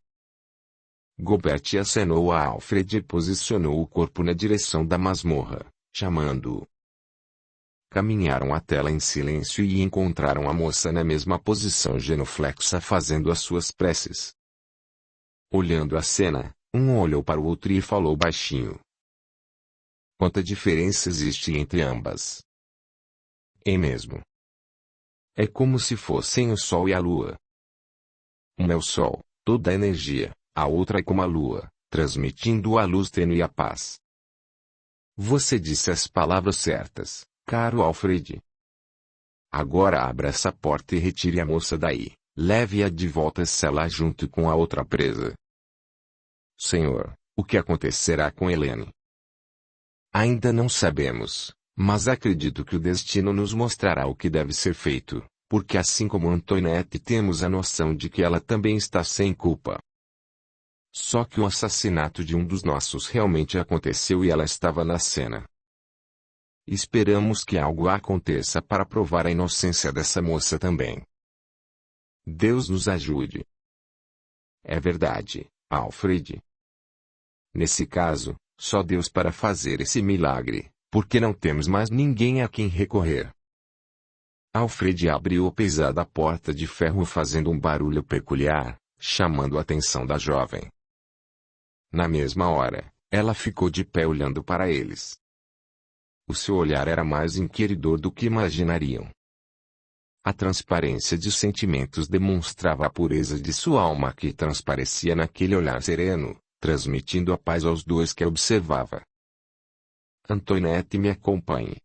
Speaker 1: Gobert acenou a Alfred e posicionou o corpo na direção da masmorra, chamando-o. Caminharam até lá em silêncio e encontraram a moça na mesma posição genuflexa fazendo as suas preces. Olhando a cena, um olhou para o outro e falou baixinho. Quanta diferença existe entre ambas? É mesmo. É como se fossem o Sol e a Lua. Uma é o Sol, toda a energia, a outra é como a Lua, transmitindo a luz tênue e a paz. Você disse as palavras certas, caro Alfred. Agora abra essa porta e retire a moça daí, leve-a de volta à cela junto com a outra presa. Senhor, o que acontecerá com Helene? Ainda não sabemos, mas acredito que o destino nos mostrará o que deve ser feito, porque assim como Antoinette temos a noção de que ela também está sem culpa. Só que o assassinato de um dos nossos realmente aconteceu e ela estava na cena. Esperamos que algo aconteça para provar a inocência dessa moça também. Deus nos ajude. É verdade, Alfred. Nesse caso, só Deus para fazer esse milagre, porque não temos mais ninguém a quem recorrer. Alfred abriu a pesada porta de ferro fazendo um barulho peculiar, chamando a atenção da jovem. Na mesma hora, Ela ficou de pé olhando para eles. O seu olhar era mais inquiridor do que imaginariam. A transparência de sentimentos demonstrava a pureza de sua alma que transparecia naquele olhar sereno, transmitindo a paz aos dois que a observava. Antoinette, me acompanhe.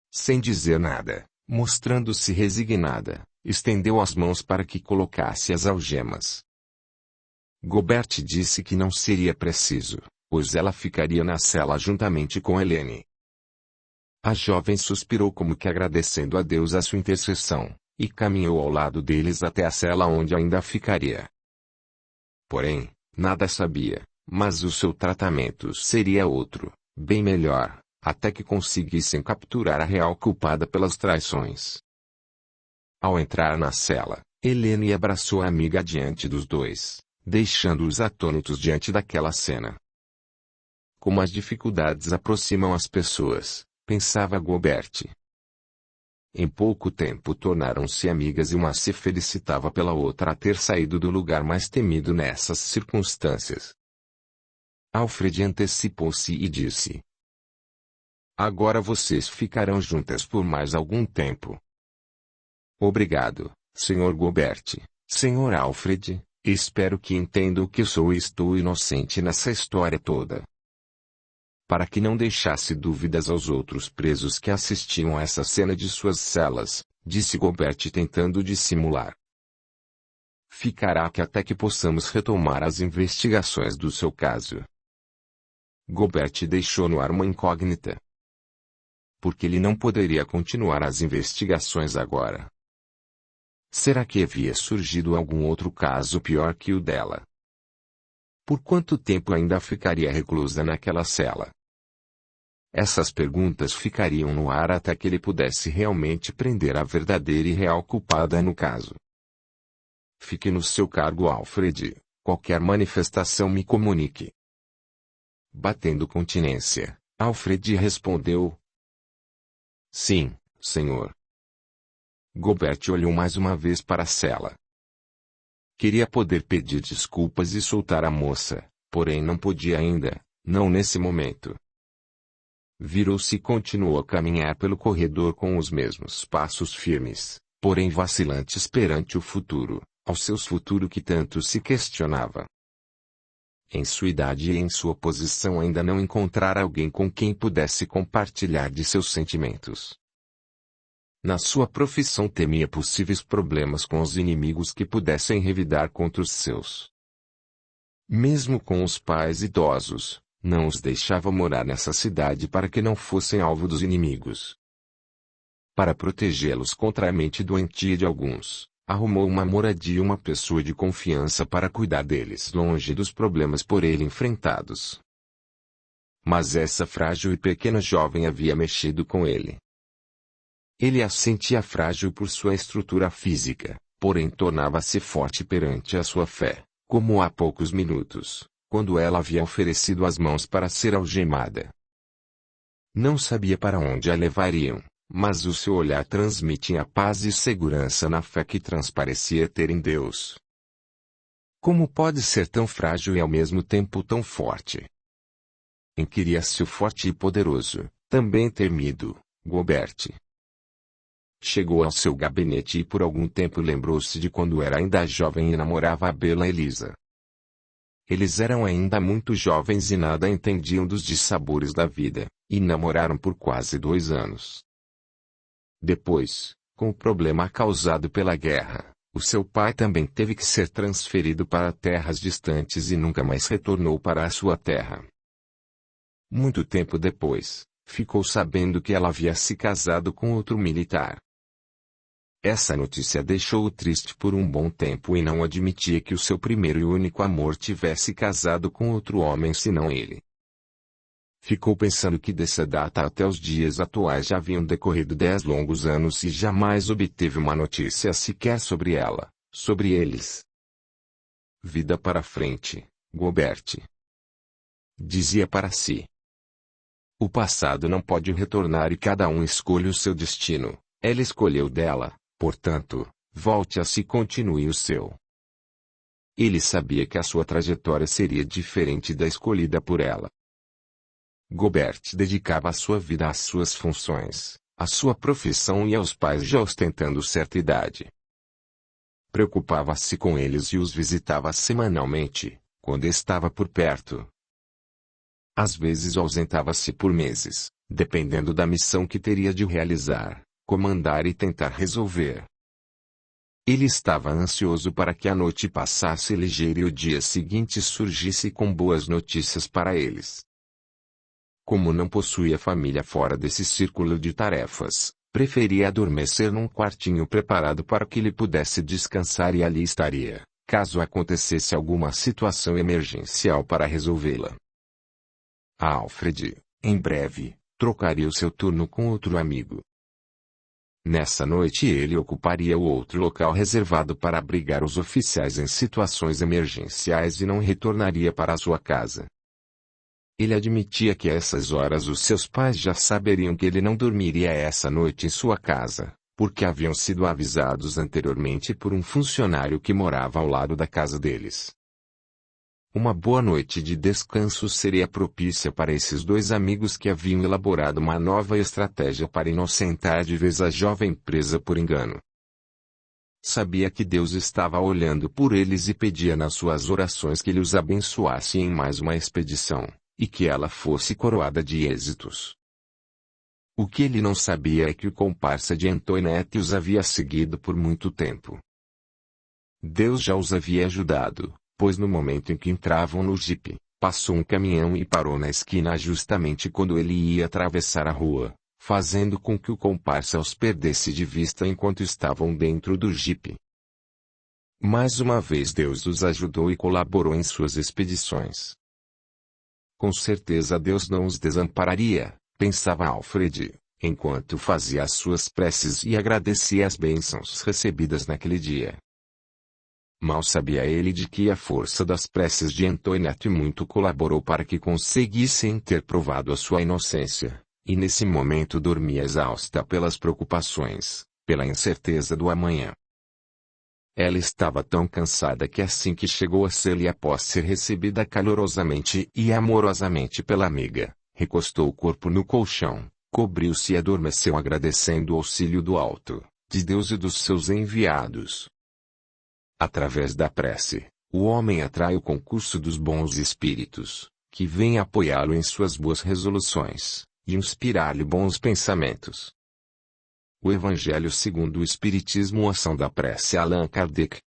Speaker 1: Sem dizer nada, mostrando-se resignada, estendeu as mãos para que colocasse as algemas. Gobert disse que não seria preciso, pois ela ficaria na cela juntamente com Helene. A jovem suspirou como que agradecendo a Deus a sua intercessão, e caminhou ao lado deles até a cela onde ainda ficaria. Porém, nada sabia, mas o seu tratamento seria outro, bem melhor, até que conseguissem capturar a real culpada pelas traições. Ao entrar na cela, Helene abraçou a amiga diante dos dois, deixando-os atônitos diante daquela cena. Como as dificuldades aproximam as pessoas, pensava Gobert. Em pouco tempo tornaram-se amigas e uma se felicitava pela outra a ter saído do lugar mais temido nessas circunstâncias. Alfred antecipou-se e disse: agora vocês ficarão juntas por mais algum tempo. Obrigado, Sr. Gobert, Sr. Alfred, espero que entendam que sou e estou inocente nessa história toda. Para que não deixasse dúvidas aos outros presos que assistiam a essa cena de suas celas, disse Gobert tentando dissimular. Ficará aqui até que possamos retomar as investigações do seu caso. Gobert deixou no ar uma incógnita. Porque ele não poderia continuar as investigações agora. Será que havia surgido algum outro caso pior que o dela? Por quanto tempo ainda ficaria reclusa naquela cela? Essas perguntas ficariam no ar até que ele pudesse realmente prender a verdadeira e real culpada no caso. Fique no seu cargo, Alfred. Qualquer manifestação me comunique. Batendo continência, Alfred respondeu: sim, senhor. Gobert olhou mais uma vez para a cela. Queria poder pedir desculpas e soltar a moça, porém não podia ainda, não nesse momento. Virou-se e continuou a caminhar pelo corredor com os mesmos passos firmes, porém vacilantes perante o futuro, ao seu futuro que tanto se questionava. Em sua idade e em sua posição ainda não encontrara alguém com quem pudesse compartilhar de seus sentimentos. Na sua profissão temia possíveis problemas com os inimigos que pudessem revidar contra os seus. Mesmo com os pais idosos, não os deixava morar nessa cidade para que não fossem alvo dos inimigos. Para protegê-los contra a mente doentia de alguns, arrumou uma moradia e uma pessoa de confiança para cuidar deles longe dos problemas por ele enfrentados. Mas essa frágil e pequena jovem havia mexido com ele. Ele a sentia frágil por sua estrutura física, porém tornava-se forte perante a sua fé, como há poucos minutos, quando ela havia oferecido as mãos para ser algemada. Não sabia para onde a levariam, mas o seu olhar transmitia paz e segurança na fé que transparecia ter em Deus. Como pode ser tão frágil e ao mesmo tempo tão forte? Inquiria-se o forte e poderoso, também temido, Gobert. Chegou ao seu gabinete e por algum tempo lembrou-se de quando era ainda jovem e namorava a bela Elisa. Eles eram ainda muito jovens e nada entendiam dos dissabores da vida, e namoraram por quase 2 anos. Depois, com o problema causado pela guerra, o seu pai também teve que ser transferido para terras distantes e nunca mais retornou para a sua terra. Muito tempo depois, ficou sabendo que ela havia se casado com outro militar. Essa notícia deixou-o triste por um bom tempo e não admitia que o seu primeiro e único amor tivesse casado com outro homem senão ele. Ficou pensando que dessa data até os dias atuais já haviam decorrido 10 longos anos e jamais obteve uma notícia sequer sobre ela, sobre eles. Vida para frente, Gobert. Dizia para si. O passado não pode retornar e cada um escolhe o seu destino. Ela escolheu dela, portanto, volte a si e continue o seu. Ele sabia que a sua trajetória seria diferente da escolhida por ela. Gobert dedicava a sua vida às suas funções, à sua profissão e aos pais já ostentando certa idade. Preocupava-se com eles e os visitava semanalmente, quando estava por perto. Às vezes ausentava-se por meses, dependendo da missão que teria de realizar, comandar e tentar resolver. Ele estava ansioso para que a noite passasse ligeira e o dia seguinte surgisse com boas notícias para eles. Como não possuía família fora desse círculo de tarefas, preferia adormecer num quartinho preparado para que ele pudesse descansar e ali estaria, caso acontecesse alguma situação emergencial para resolvê-la. Alfred, em breve, trocaria o seu turno com outro amigo. Nessa noite ele ocuparia o outro local reservado para abrigar os oficiais em situações emergenciais e não retornaria para sua casa. Ele admitia que a essas horas os seus pais já saberiam que ele não dormiria essa noite em sua casa, porque haviam sido avisados anteriormente por um funcionário que morava ao lado da casa deles. Uma boa noite de descanso seria propícia para esses dois amigos que haviam elaborado uma nova estratégia para inocentar de vez a jovem presa por engano. Sabia que Deus estava olhando por eles e pedia nas suas orações que ele os abençoasse em mais uma expedição, e que ela fosse coroada de êxitos. O que ele não sabia é que o comparsa de Antoinette os havia seguido por muito tempo. Deus já os havia ajudado, pois no momento em que entravam no jipe, passou um caminhão e parou na esquina justamente quando ele ia atravessar a rua, fazendo com que o comparsa os perdesse de vista enquanto estavam dentro do jipe. Mais uma vez Deus os ajudou e colaborou em suas expedições. Com certeza Deus não os desampararia, pensava Alfred, enquanto fazia as suas preces e agradecia as bênçãos recebidas naquele dia. Mal sabia ele de que a força das preces de Antoinette muito colaborou para que conseguissem ter provado a sua inocência, e nesse momento dormia exausta pelas preocupações, pela incerteza do amanhã. Ela estava tão cansada que assim que chegou a cela e após ser recebida calorosamente e amorosamente pela amiga, recostou o corpo no colchão, cobriu-se e adormeceu agradecendo o auxílio do alto, de Deus e dos seus enviados. Através da prece, o homem atrai o concurso dos bons espíritos, que vêm apoiá-lo em suas boas resoluções, e inspirar-lhe bons pensamentos. O Evangelho segundo o Espiritismo, ação da prece. Allan Kardec.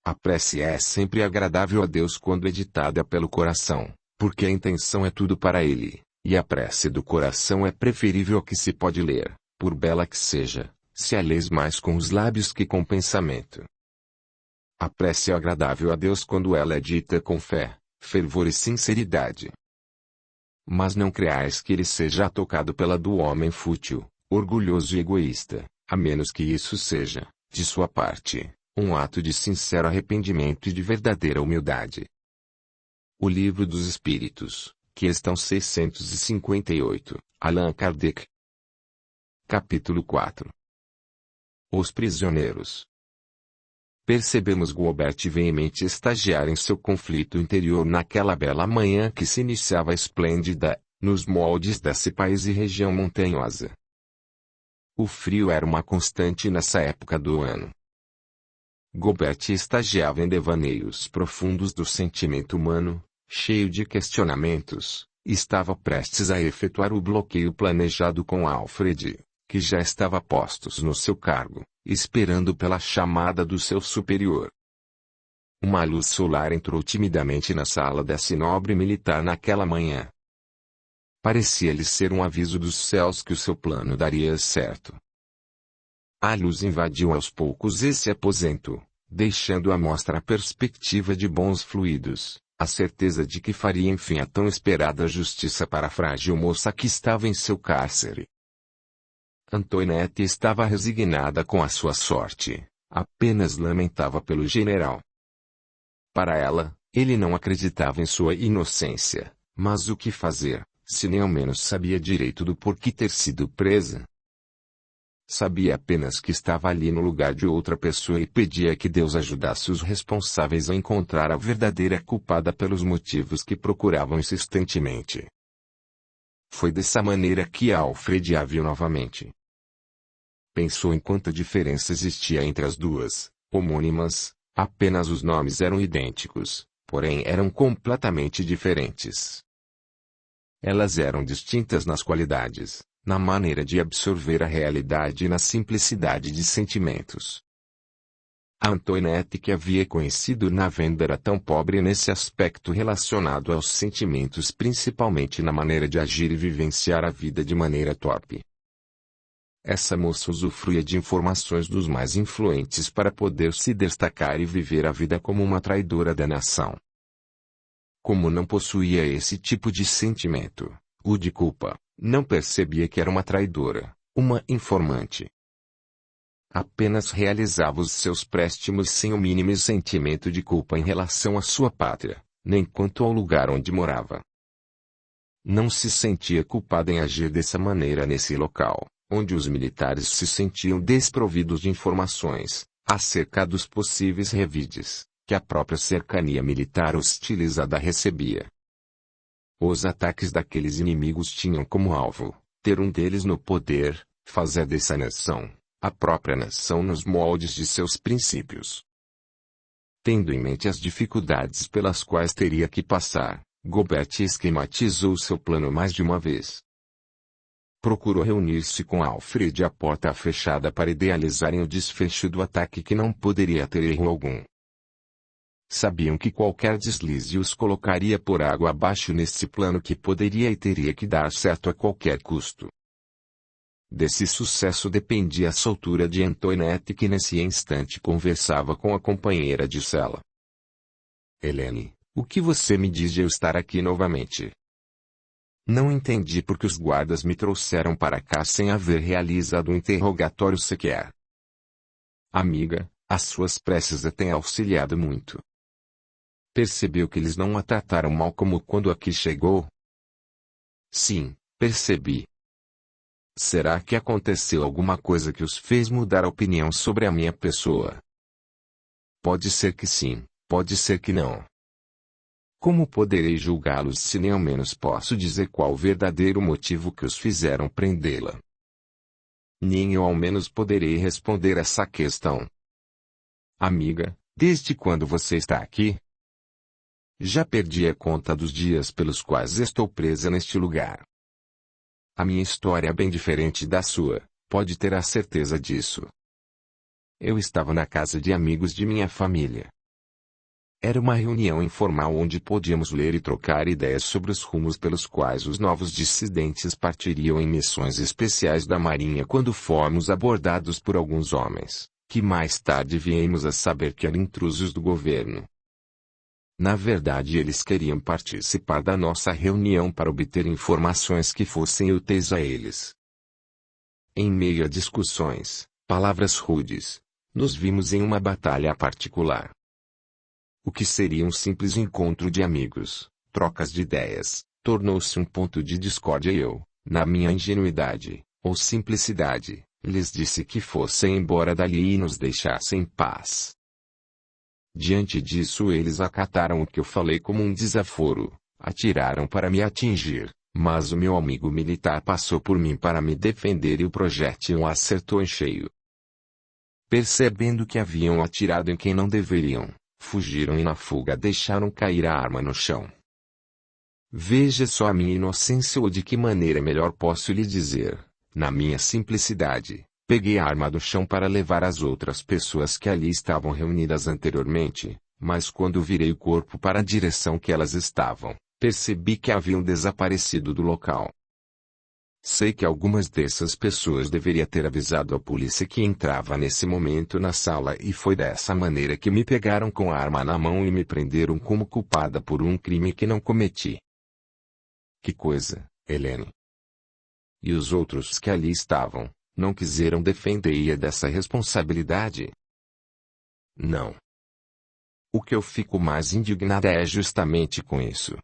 Speaker 1: A prece é sempre agradável a Deus quando é ditada pelo coração, porque a intenção é tudo para ele, e a prece do coração é preferível à que se pode ler, por bela que seja, se a lês mais com os lábios que com o pensamento. A prece é agradável a Deus quando ela é dita com fé, fervor e sinceridade. Mas não creais que ele seja tocado pela do homem fútil, orgulhoso e egoísta, a menos que isso seja, de sua parte, um ato de sincero arrependimento e de verdadeira humildade. O Livro dos Espíritos, questão 658, Allan Kardec. Capítulo 4. Os prisioneiros. Percebemos Gobert veemente estagiar em seu conflito interior naquela bela manhã que se iniciava esplêndida, nos moldes desse país e região montanhosa. O frio era uma constante nessa época do ano. Gobert estagiava em devaneios profundos do sentimento humano, cheio de questionamentos, e estava prestes a efetuar o bloqueio planejado com Alfred, que já estava postos no seu cargo, esperando pela chamada do seu superior. Uma luz solar entrou timidamente na sala desse nobre militar naquela manhã. Parecia-lhe ser um aviso dos céus que o seu plano daria certo. A luz invadiu aos poucos esse aposento, deixando à mostra a perspectiva de bons fluidos, a certeza de que faria enfim a tão esperada justiça para a frágil moça que estava em seu cárcere. Antoinette estava resignada com a sua sorte, apenas lamentava pelo general. Para ela, ele não acreditava em sua inocência, mas o que fazer, se nem ao menos sabia direito do porquê ter sido presa? Sabia apenas que estava ali no lugar de outra pessoa e pedia que Deus ajudasse os responsáveis a encontrar a verdadeira culpada pelos motivos que procuravam insistentemente. Foi dessa maneira que Alfred a viu novamente. Pensou em quanta diferença existia entre as duas, homônimas, apenas os nomes eram idênticos, porém eram completamente diferentes. Elas eram distintas nas qualidades, na maneira de absorver a realidade e na simplicidade de sentimentos. A Antoinette que havia conhecido na venda era tão pobre nesse aspecto relacionado aos sentimentos, principalmente na maneira de agir e vivenciar a vida de maneira torpe. Essa moça usufruía de informações dos mais influentes para poder se destacar e viver a vida como uma traidora da nação. Como não possuía esse tipo de sentimento, o de culpa, não percebia que era uma traidora, uma informante. Apenas realizava os seus préstimos sem o mínimo sentimento de culpa em relação à sua pátria, nem quanto ao lugar onde morava. Não se sentia culpada em agir dessa maneira nesse local, onde os militares se sentiam desprovidos de informações, acerca dos possíveis revides, que a própria cercania militar hostilizada recebia. Os ataques daqueles inimigos tinham como alvo, ter um deles no poder, fazer dessa nação, a própria nação nos moldes de seus princípios. Tendo em mente as dificuldades pelas quais teria que passar, Gobert esquematizou seu plano mais de uma vez. Procurou reunir-se com Alfred à porta fechada para idealizarem o desfecho do ataque que não poderia ter erro algum. Sabiam que qualquer deslize os colocaria por água abaixo nesse plano que poderia e teria que dar certo a qualquer custo. Desse sucesso dependia a soltura de Antoinette, que nesse instante conversava com a companheira de cela. Helene, o que você me diz de eu estar aqui novamente? Não entendi porque os guardas me trouxeram para cá sem haver realizado um interrogatório sequer. Amiga, as suas preces a têm auxiliado muito. Percebeu que eles não a trataram mal como quando aqui chegou? Sim, percebi. Será que aconteceu alguma coisa que os fez mudar a opinião sobre a minha pessoa? Pode ser que sim, pode ser que não. Como poderei julgá-los se nem ao menos posso dizer qual o verdadeiro motivo que os fizeram prendê-la? Nem eu ao menos poderei responder essa questão. Amiga, desde quando você está aqui? Já perdi a conta dos dias pelos quais estou presa neste lugar. A minha história é bem diferente da sua, pode ter a certeza disso. Eu estava na casa de amigos de minha família. Era uma reunião informal onde podíamos ler e trocar ideias sobre os rumos pelos quais os novos dissidentes partiriam em missões especiais da Marinha quando fomos abordados por alguns homens, que mais tarde viemos a saber que eram intrusos do governo. Na verdade, eles queriam participar da nossa reunião para obter informações que fossem úteis a eles. Em meio a discussões, palavras rudes, nos vimos em uma batalha particular. O que seria um simples encontro de amigos, trocas de ideias, tornou-se um ponto de discórdia e eu, na minha ingenuidade, ou simplicidade, lhes disse que fossem embora dali e nos deixassem em paz. Diante disso eles acataram o que eu falei como um desaforo, atiraram para me atingir, mas o meu amigo militar passou por mim para me defender e o projétil o acertou em cheio. Percebendo que haviam atirado em quem não deveriam, fugiram e na fuga deixaram cair a arma no chão. Veja só a minha inocência, ou de que maneira melhor posso lhe dizer, na minha simplicidade. Peguei a arma do chão para levar as outras pessoas que ali estavam reunidas anteriormente, mas quando virei o corpo para a direção que elas estavam, percebi que haviam desaparecido do local. Sei que algumas dessas pessoas deveria ter avisado a polícia que entrava nesse momento na sala e foi dessa maneira que me pegaram com a arma na mão e me prenderam como culpada por um crime que não cometi. Que coisa, Helene! E os outros que ali estavam? Não quiseram defender-a dessa responsabilidade? Não. O que eu fico mais indignada é justamente com isso.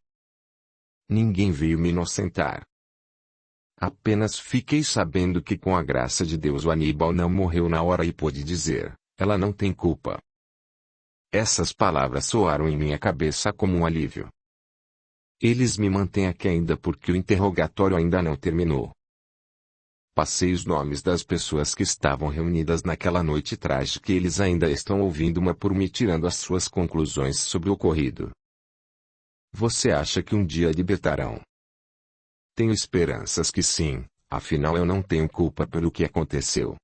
Speaker 1: Ninguém veio me inocentar. Apenas fiquei sabendo que com a graça de Deus o Aníbal não morreu na hora e pôde dizer, ela não tem culpa. Essas palavras soaram em minha cabeça como um alívio. Eles me mantêm aqui ainda porque o interrogatório ainda não terminou. Passei os nomes das pessoas que estavam reunidas naquela noite trágica e eles ainda estão ouvindo uma por uma e tirando as suas conclusões sobre o ocorrido. Você acha que um dia libertarão? Tenho esperanças que sim, afinal eu não tenho culpa pelo que aconteceu.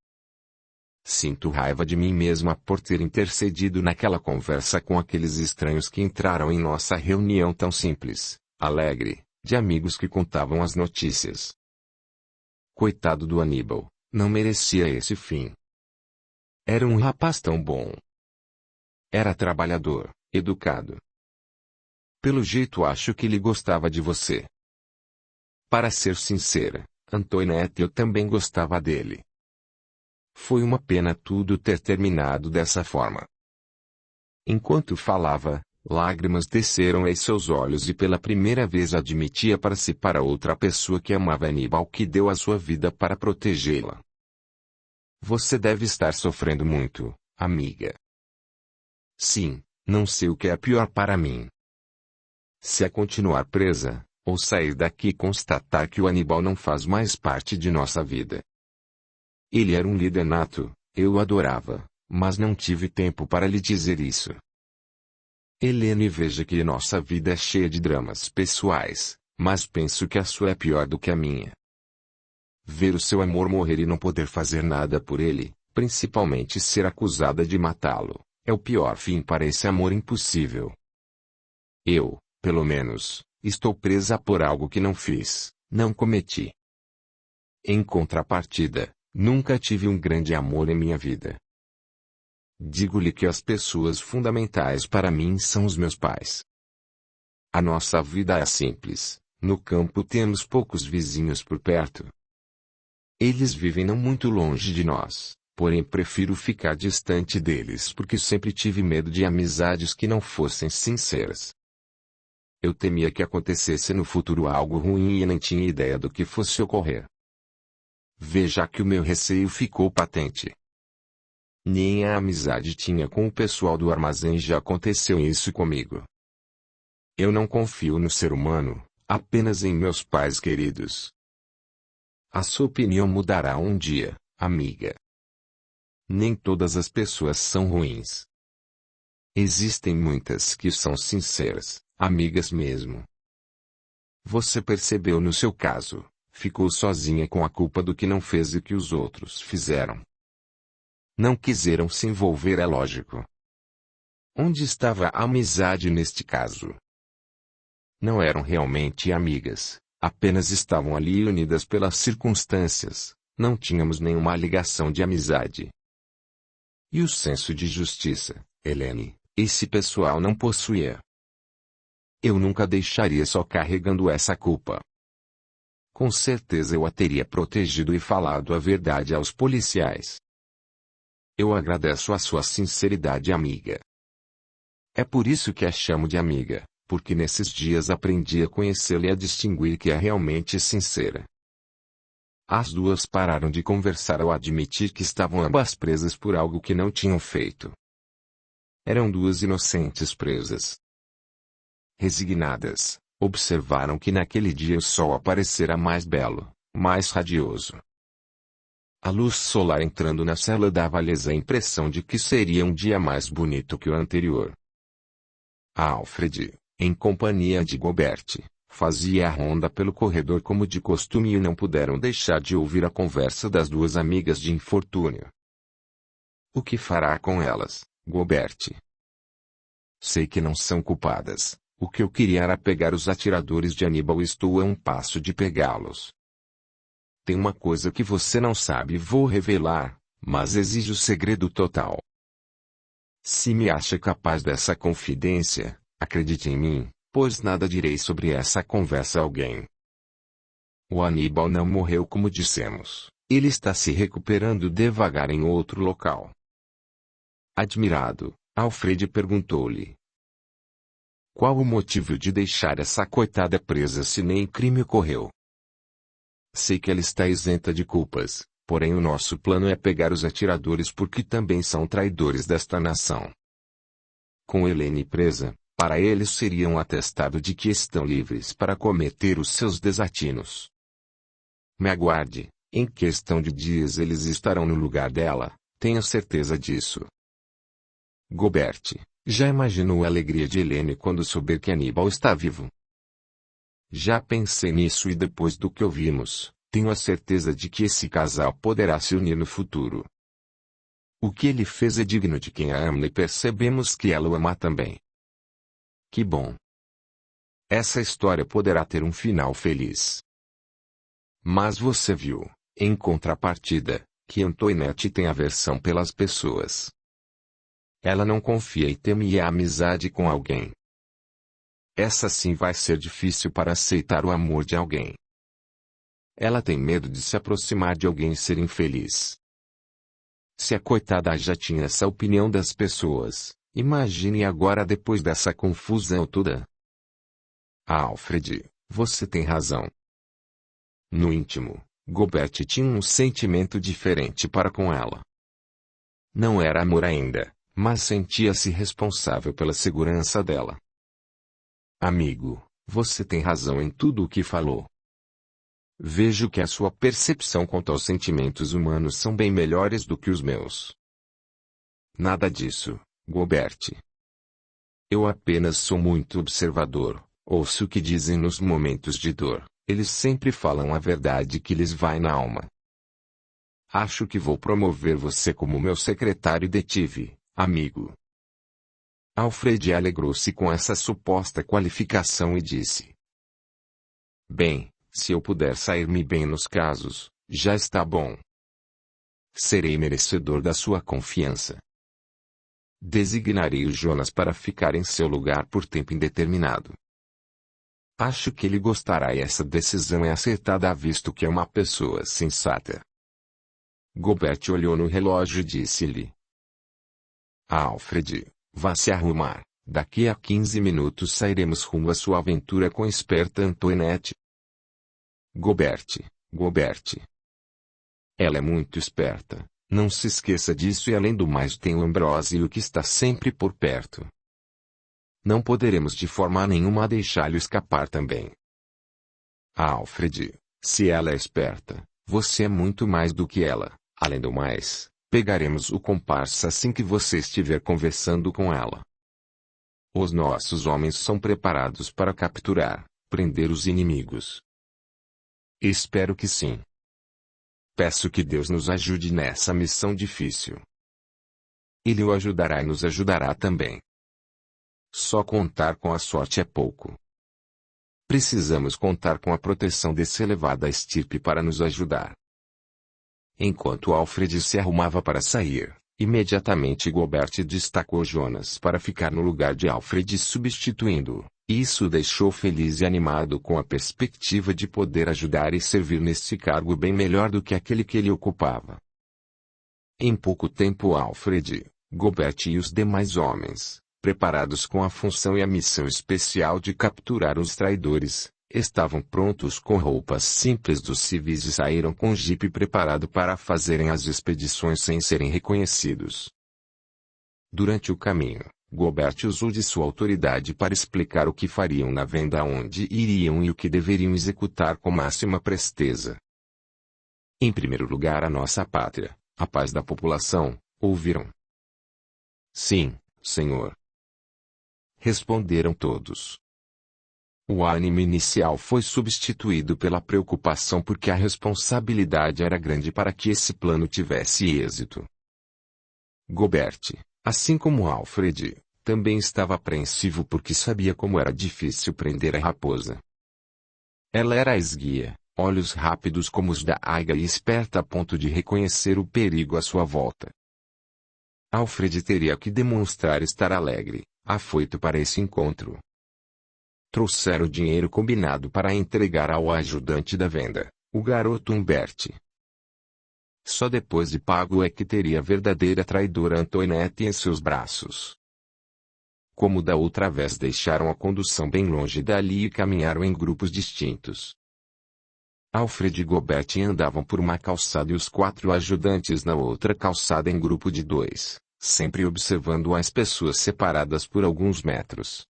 Speaker 1: Sinto raiva de mim mesma por ter intercedido naquela conversa com aqueles estranhos que entraram em nossa reunião tão simples, alegre, de amigos que contavam as notícias. Coitado do Aníbal, não merecia esse fim. Era um rapaz tão bom. Era trabalhador, educado. Pelo jeito acho que ele gostava de você. Para ser sincera, Antoinette, eu também gostava dele. Foi uma pena tudo ter terminado dessa forma. Enquanto falava, lágrimas desceram em seus olhos e pela primeira vez admitia para si para outra pessoa que amava Aníbal que deu a sua vida para protegê-la. Você deve estar sofrendo muito, amiga. Sim, não sei o que é pior para mim. Se é continuar presa, ou sair daqui e constatar que o Aníbal não faz mais parte de nossa vida. Ele era um líder nato, eu o adorava, mas não tive tempo para lhe dizer isso. Helene, veja que nossa vida é cheia de dramas pessoais, mas penso que a sua é pior do que a minha. Ver o seu amor morrer e não poder fazer nada por ele, principalmente ser acusada de matá-lo, é o pior fim para esse amor impossível. Eu, pelo menos, estou presa por algo que não fiz, não cometi. Em contrapartida, nunca tive um grande amor em minha vida. Digo-lhe que as pessoas fundamentais para mim são os meus pais. A nossa vida é simples, no campo temos poucos vizinhos por perto. Eles vivem não muito longe de nós, porém prefiro ficar distante deles porque sempre tive medo de amizades que não fossem sinceras. Eu temia que acontecesse no futuro algo ruim e nem tinha ideia do que fosse ocorrer. Veja que o meu receio ficou patente. Nem a amizade tinha com o pessoal do armazém, já aconteceu isso comigo. Eu não confio no ser humano, apenas em meus pais queridos. A sua opinião mudará um dia, amiga. Nem todas as pessoas são ruins. Existem muitas que são sinceras, amigas mesmo. Você percebeu no seu caso, ficou sozinha com a culpa do que não fez e que os outros fizeram. Não quiseram se envolver, é lógico. Onde estava a amizade neste caso? Não eram realmente amigas, apenas estavam ali unidas pelas circunstâncias, não tínhamos nenhuma ligação de amizade. E o senso de justiça, Helene, esse pessoal não possuía. Eu nunca deixaria só carregando essa culpa. Com certeza eu a teria protegido e falado a verdade aos policiais. Eu agradeço a sua sinceridade, amiga. É por isso que a chamo de amiga, porque nesses dias aprendi a conhecê-la e a distinguir que é realmente sincera. As duas pararam de conversar ao admitir que estavam ambas presas por algo que não tinham feito. Eram duas inocentes presas. Resignadas, observaram que naquele dia o sol aparecera mais belo, mais radioso. A luz solar entrando na cela dava-lhes a impressão de que seria um dia mais bonito que o anterior. Alfred, em companhia de Gobert, fazia a ronda pelo corredor como de costume e não puderam deixar de ouvir a conversa das duas amigas de infortúnio. O que fará com elas, Gobert? Sei que não são culpadas. O que eu queria era pegar os atiradores de Aníbal e estou a um passo de pegá-los. Tem uma coisa que você não sabe e vou revelar, mas exige o segredo total. Se me acha capaz dessa confidência, acredite em mim, pois nada direi sobre essa conversa a alguém. O Aníbal não morreu como dissemos, ele está se recuperando devagar em outro local. Admirado, Alfred perguntou-lhe: qual o motivo de deixar essa coitada presa se nem crime ocorreu? Sei que ela está isenta de culpas, porém o nosso plano é pegar os atiradores porque também são traidores desta nação. Com Helene presa, para eles seria um atestado de que estão livres para cometer os seus desatinos. Me aguarde, em questão de dias eles estarão no lugar dela, tenha certeza disso. Gobert, já imaginou a alegria de Helene quando souber que Aníbal está vivo? Já pensei nisso e depois do que ouvimos, tenho a certeza de que esse casal poderá se unir no futuro. O que ele fez é digno de quem a ama e percebemos que ela o ama também. Que bom! Essa história poderá ter um final feliz. Mas você viu, em contrapartida, que Antoinette tem aversão pelas pessoas. Ela não confia e teme a amizade com alguém. Essa sim vai ser difícil para aceitar o amor de alguém. Ela tem medo de se aproximar de alguém e ser infeliz. Se a coitada já tinha essa opinião das pessoas, imagine agora depois dessa confusão toda. Alfred, você tem razão. No íntimo, Gobert tinha um sentimento diferente para com ela. Não era amor ainda, mas sentia-se responsável pela segurança dela. Amigo, você tem razão em tudo o que falou. Vejo que a sua percepção quanto aos sentimentos humanos são bem melhores do que os meus. Nada disso, Gobert. Eu apenas sou muito observador, ouço o que dizem nos momentos de dor, eles sempre falam a verdade que lhes vai na alma. Acho que vou promover você como meu secretário detive, amigo. Alfred alegrou-se com essa suposta qualificação e disse: Bem, se eu puder sair-me bem nos casos, já está bom. Serei merecedor da sua confiança. Designarei o Jonas para ficar em seu lugar por tempo indeterminado. Acho que ele gostará e essa decisão é acertada visto que é uma pessoa sensata. Gobert olhou no relógio e disse-lhe: Alfred, vá se arrumar, daqui a 15 minutos sairemos rumo à sua aventura com a esperta Antoinette. Gobert. Ela é muito esperta, não se esqueça disso e além do mais tem o Ambrósio que está sempre por perto. Não poderemos de forma nenhuma deixá-lo escapar também. Alfred, se ela é esperta, você é muito mais do que ela, além do mais, pegaremos o comparsa assim que você estiver conversando com ela. Os nossos homens são preparados para capturar, prender os inimigos. Espero que sim. Peço que Deus nos ajude nessa missão difícil. Ele o ajudará e nos ajudará também. Só contar com a sorte é pouco. Precisamos contar com a proteção dessa elevada estirpe para nos ajudar. Enquanto Alfred se arrumava para sair, imediatamente Gobert destacou Jonas para ficar no lugar de Alfred substituindo-o. Isso o deixou feliz e animado com a perspectiva de poder ajudar e servir neste cargo bem melhor do que aquele que ele ocupava. Em pouco tempo Alfred, Gobert e os demais homens, preparados com a função e a missão especial de capturar os traidores, estavam prontos com roupas simples dos civis e saíram com o jipe preparado para fazerem as expedições sem serem reconhecidos. Durante o caminho, Gobert usou de sua autoridade para explicar o que fariam na venda, onde iriam e o que deveriam executar com máxima presteza. Em primeiro lugar, a nossa pátria, a paz da população, ouviram? Sim, senhor. Responderam todos. O ânimo inicial foi substituído pela preocupação porque a responsabilidade era grande para que esse plano tivesse êxito. Gobert, assim como Alfred, também estava apreensivo porque sabia como era difícil prender a raposa. Ela era esguia, olhos rápidos como os da águia e esperta a ponto de reconhecer o perigo à sua volta. Alfred teria que demonstrar estar alegre, afoito para esse encontro. Trouxeram o dinheiro combinado para entregar ao ajudante da venda, o garoto Humbert. Só depois de pago é que teria a verdadeira traidora Antoinette em seus braços. Como da outra vez deixaram a condução bem longe dali e caminharam em grupos distintos. Alfred e Gobert andavam por uma calçada e os 4 ajudantes na outra calçada em grupo de 2, sempre observando as pessoas separadas por alguns metros.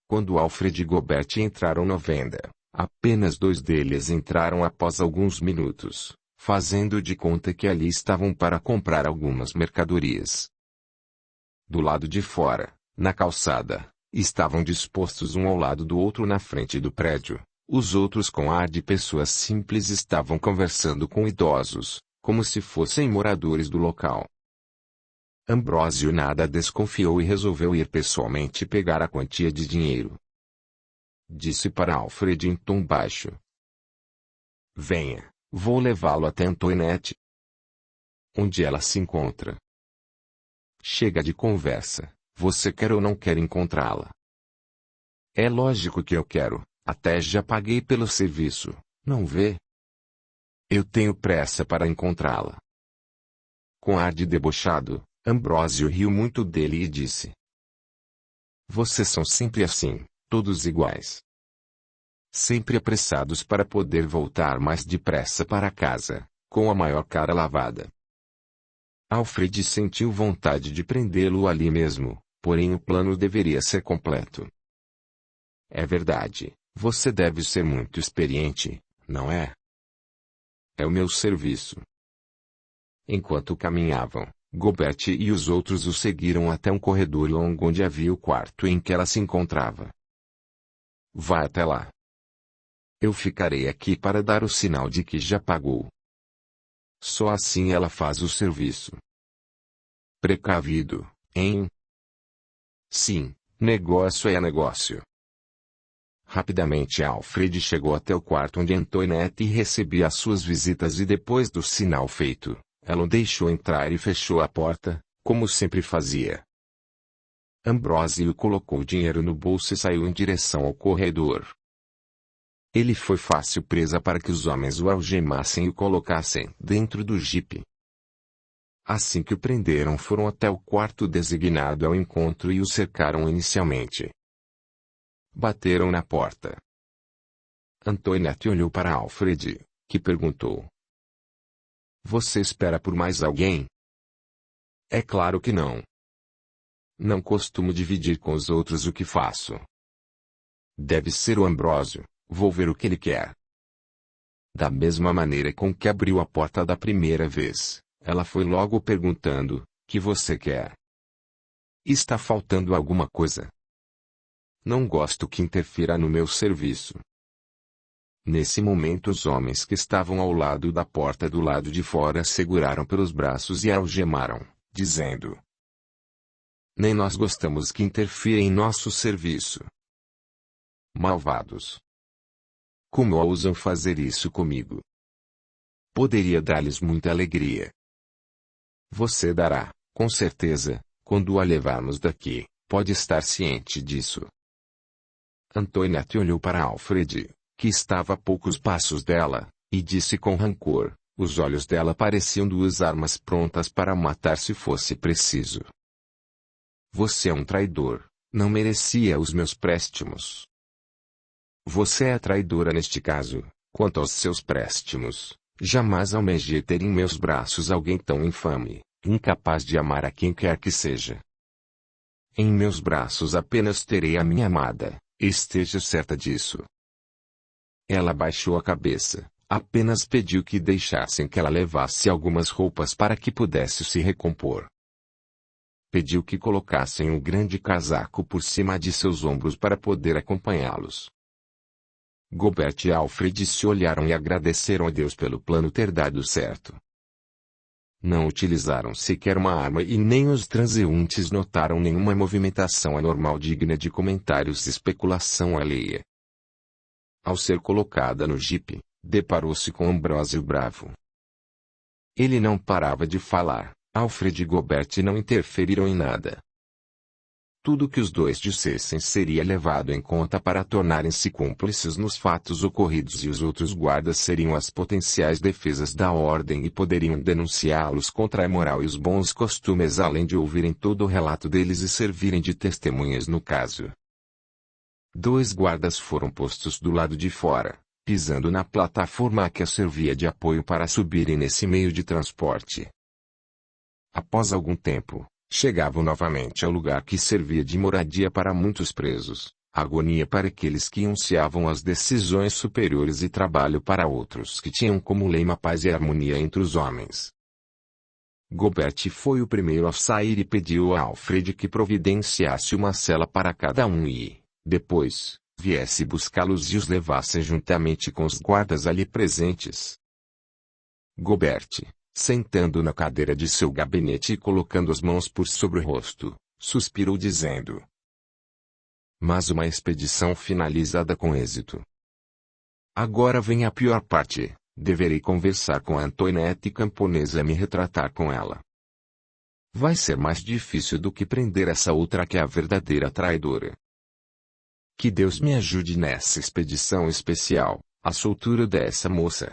Speaker 1: Quando Alfred e Gobert entraram na venda, apenas 2 deles entraram após alguns minutos, fazendo de conta que ali estavam para comprar algumas mercadorias. Do lado de fora, na calçada, estavam dispostos um ao lado do outro na frente do prédio. Os outros, com ar de pessoas simples, estavam conversando com idosos, como se fossem moradores do local. Ambrósio nada desconfiou e resolveu ir pessoalmente pegar a quantia de dinheiro. Disse para Alfred em tom baixo: "Venha, vou levá-lo até Antoinette." "Onde ela se encontra?" "Chega de conversa, você quer ou não quer encontrá-la?" "É lógico que eu quero. Até já paguei pelo serviço, não vê? Eu tenho pressa para encontrá-la." Com ar de debochado, Ambrósio riu muito dele e disse: "Vocês são sempre assim, todos iguais. Sempre apressados para poder voltar mais depressa para casa, com a maior cara lavada." Alfred sentiu vontade de prendê-lo ali mesmo, porém o plano deveria ser completo. "É verdade. Você deve ser muito experiente, não é?" "É o meu serviço." Enquanto caminhavam, Gobert e os outros o seguiram até um corredor longo onde havia o quarto em que ela se encontrava. "Vá até lá. Eu ficarei aqui para dar o sinal de que já pagou. Só assim ela faz o serviço." "Precavido, hein?" "Sim, negócio é negócio." Rapidamente Alfred chegou até o quarto onde Antoinette recebia as suas visitas e depois do sinal feito, ela o deixou entrar e fechou a porta, como sempre fazia. Ambrósio colocou o dinheiro no bolso e saiu em direção ao corredor. Ele foi fácil presa para que os homens o algemassem e o colocassem dentro do jipe. Assim que o prenderam, foram até o quarto designado ao encontro e o cercaram inicialmente. Bateram na porta. Antoinette olhou para Alfred, que perguntou: "Você espera por mais alguém?" "É claro que não. Não costumo dividir com os outros o que faço." "Deve ser o Ambrósio, vou ver o que ele quer." Da mesma maneira com que abriu a porta da primeira vez, ela foi logo perguntando: "Que você quer? Está faltando alguma coisa?" "Não gosto que interfira no meu serviço." Nesse momento os homens que estavam ao lado da porta do lado de fora seguraram pelos braços e algemaram, dizendo: "Nem nós gostamos que interfira em nosso serviço." "Malvados! Como ousam fazer isso comigo? Poderia dar-lhes muita alegria." "Você dará, com certeza, quando a levarmos daqui, pode estar ciente disso." Antoinette olhou para Alfred, que estava a poucos passos dela, e disse com rancor, os olhos dela pareciam 2 armas prontas para matar se fosse preciso: "Você é um traidor, não merecia os meus préstimos." "Você é traidora neste caso. Quanto aos seus préstimos, jamais almejei ter em meus braços alguém tão infame, incapaz de amar a quem quer que seja. Em meus braços apenas terei a minha amada, esteja certa disso." Ela baixou a cabeça, apenas pediu que deixassem que ela levasse algumas roupas para que pudesse se recompor. Pediu que colocassem um grande casaco por cima de seus ombros para poder acompanhá-los. Gobert e Alfred se olharam e agradeceram a Deus pelo plano ter dado certo. Não utilizaram sequer uma arma e nem os transeuntes notaram nenhuma movimentação anormal digna de comentários e especulação alheia. Ao ser colocada no jipe, deparou-se com Ambrósio bravo. Ele não parava de falar, Alfred e Gobert não interferiram em nada. Tudo que os dois dissessem seria levado em conta para tornarem-se cúmplices nos fatos ocorridos e os outros guardas seriam as potenciais defesas da ordem e poderiam denunciá-los contra a moral e os bons costumes além de ouvirem todo o relato deles e servirem de testemunhas no caso. 2 guardas foram postos do lado de fora, pisando na plataforma que servia de apoio para subirem nesse meio de transporte. Após algum tempo, chegavam novamente ao lugar que servia de moradia para muitos presos, agonia para aqueles que anunciavam as decisões superiores e trabalho para outros que tinham como lema paz e harmonia entre os homens. Gobert foi o primeiro a sair e pediu a Alfred que providenciasse uma cela para cada um e, depois, viesse buscá-los e os levasse juntamente com os guardas ali presentes. Gobert, sentando na cadeira de seu gabinete e colocando as mãos por sobre o rosto, suspirou dizendo: mas uma expedição finalizada com êxito. Agora vem a pior parte. Deverei conversar com a Antoinette camponesa e me retratar com ela. Vai ser mais difícil do que prender essa outra que é a verdadeira traidora. Que Deus me ajude nessa expedição especial, a soltura dessa moça.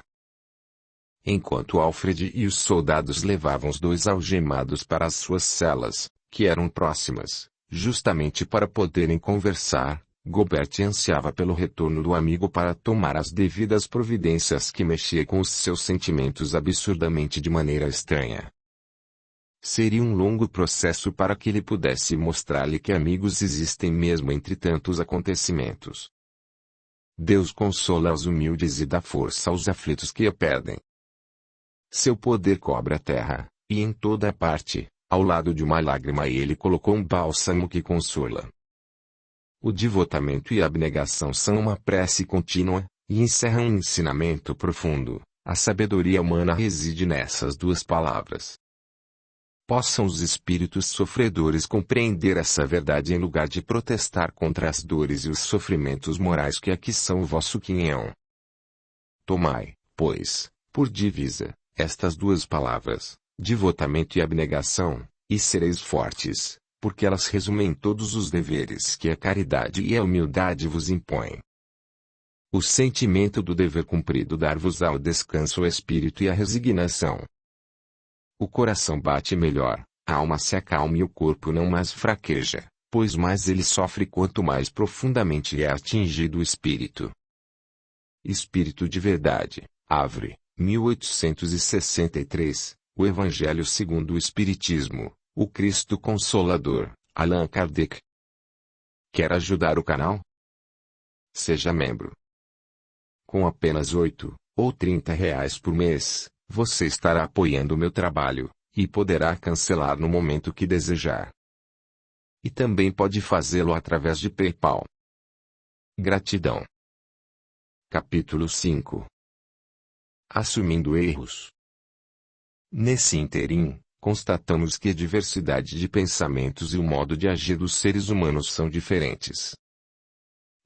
Speaker 1: Enquanto Alfred e os soldados levavam os dois algemados para as suas celas, que eram próximas, justamente para poderem conversar, Gobert ansiava pelo retorno do amigo para tomar as devidas providências que mexia com os seus sentimentos absurdamente de maneira estranha. Seria um longo processo para que ele pudesse mostrar-lhe que amigos existem mesmo entre tantos acontecimentos. Deus consola os humildes e dá força aos aflitos que a pedem. Seu poder cobre a terra, e em toda a parte, ao lado de uma lágrima ele colocou um bálsamo que consola. O devotamento e a abnegação são uma prece contínua, e encerram um ensinamento profundo. A sabedoria humana reside nessas duas palavras. Possam os espíritos sofredores compreender essa verdade em lugar de protestar contra as dores e os sofrimentos morais que aqui são o vosso quinhão. Tomai, pois, por divisa, estas duas palavras, devotamento e abnegação, e sereis fortes, porque elas resumem todos os deveres que a caridade e a humildade vos impõem. O sentimento do dever cumprido dar-vos-á o descanso ao espírito e a resignação. O coração bate melhor, a alma se acalma e o corpo não mais fraqueja, pois mais ele sofre quanto mais profundamente é atingido o espírito. Espírito de Verdade, Havre, 1863, O Evangelho segundo o Espiritismo. O Cristo Consolador, Allan Kardec. Quer ajudar o canal? Seja membro. Com apenas 8 ou 30 reais por mês, você estará apoiando o meu trabalho, e poderá cancelar no momento que desejar. E também pode fazê-lo através de PayPal. Gratidão. Capítulo 5. Assumindo erros. Nesse ínterim, constatamos que a diversidade de pensamentos e o modo de agir dos seres humanos são diferentes.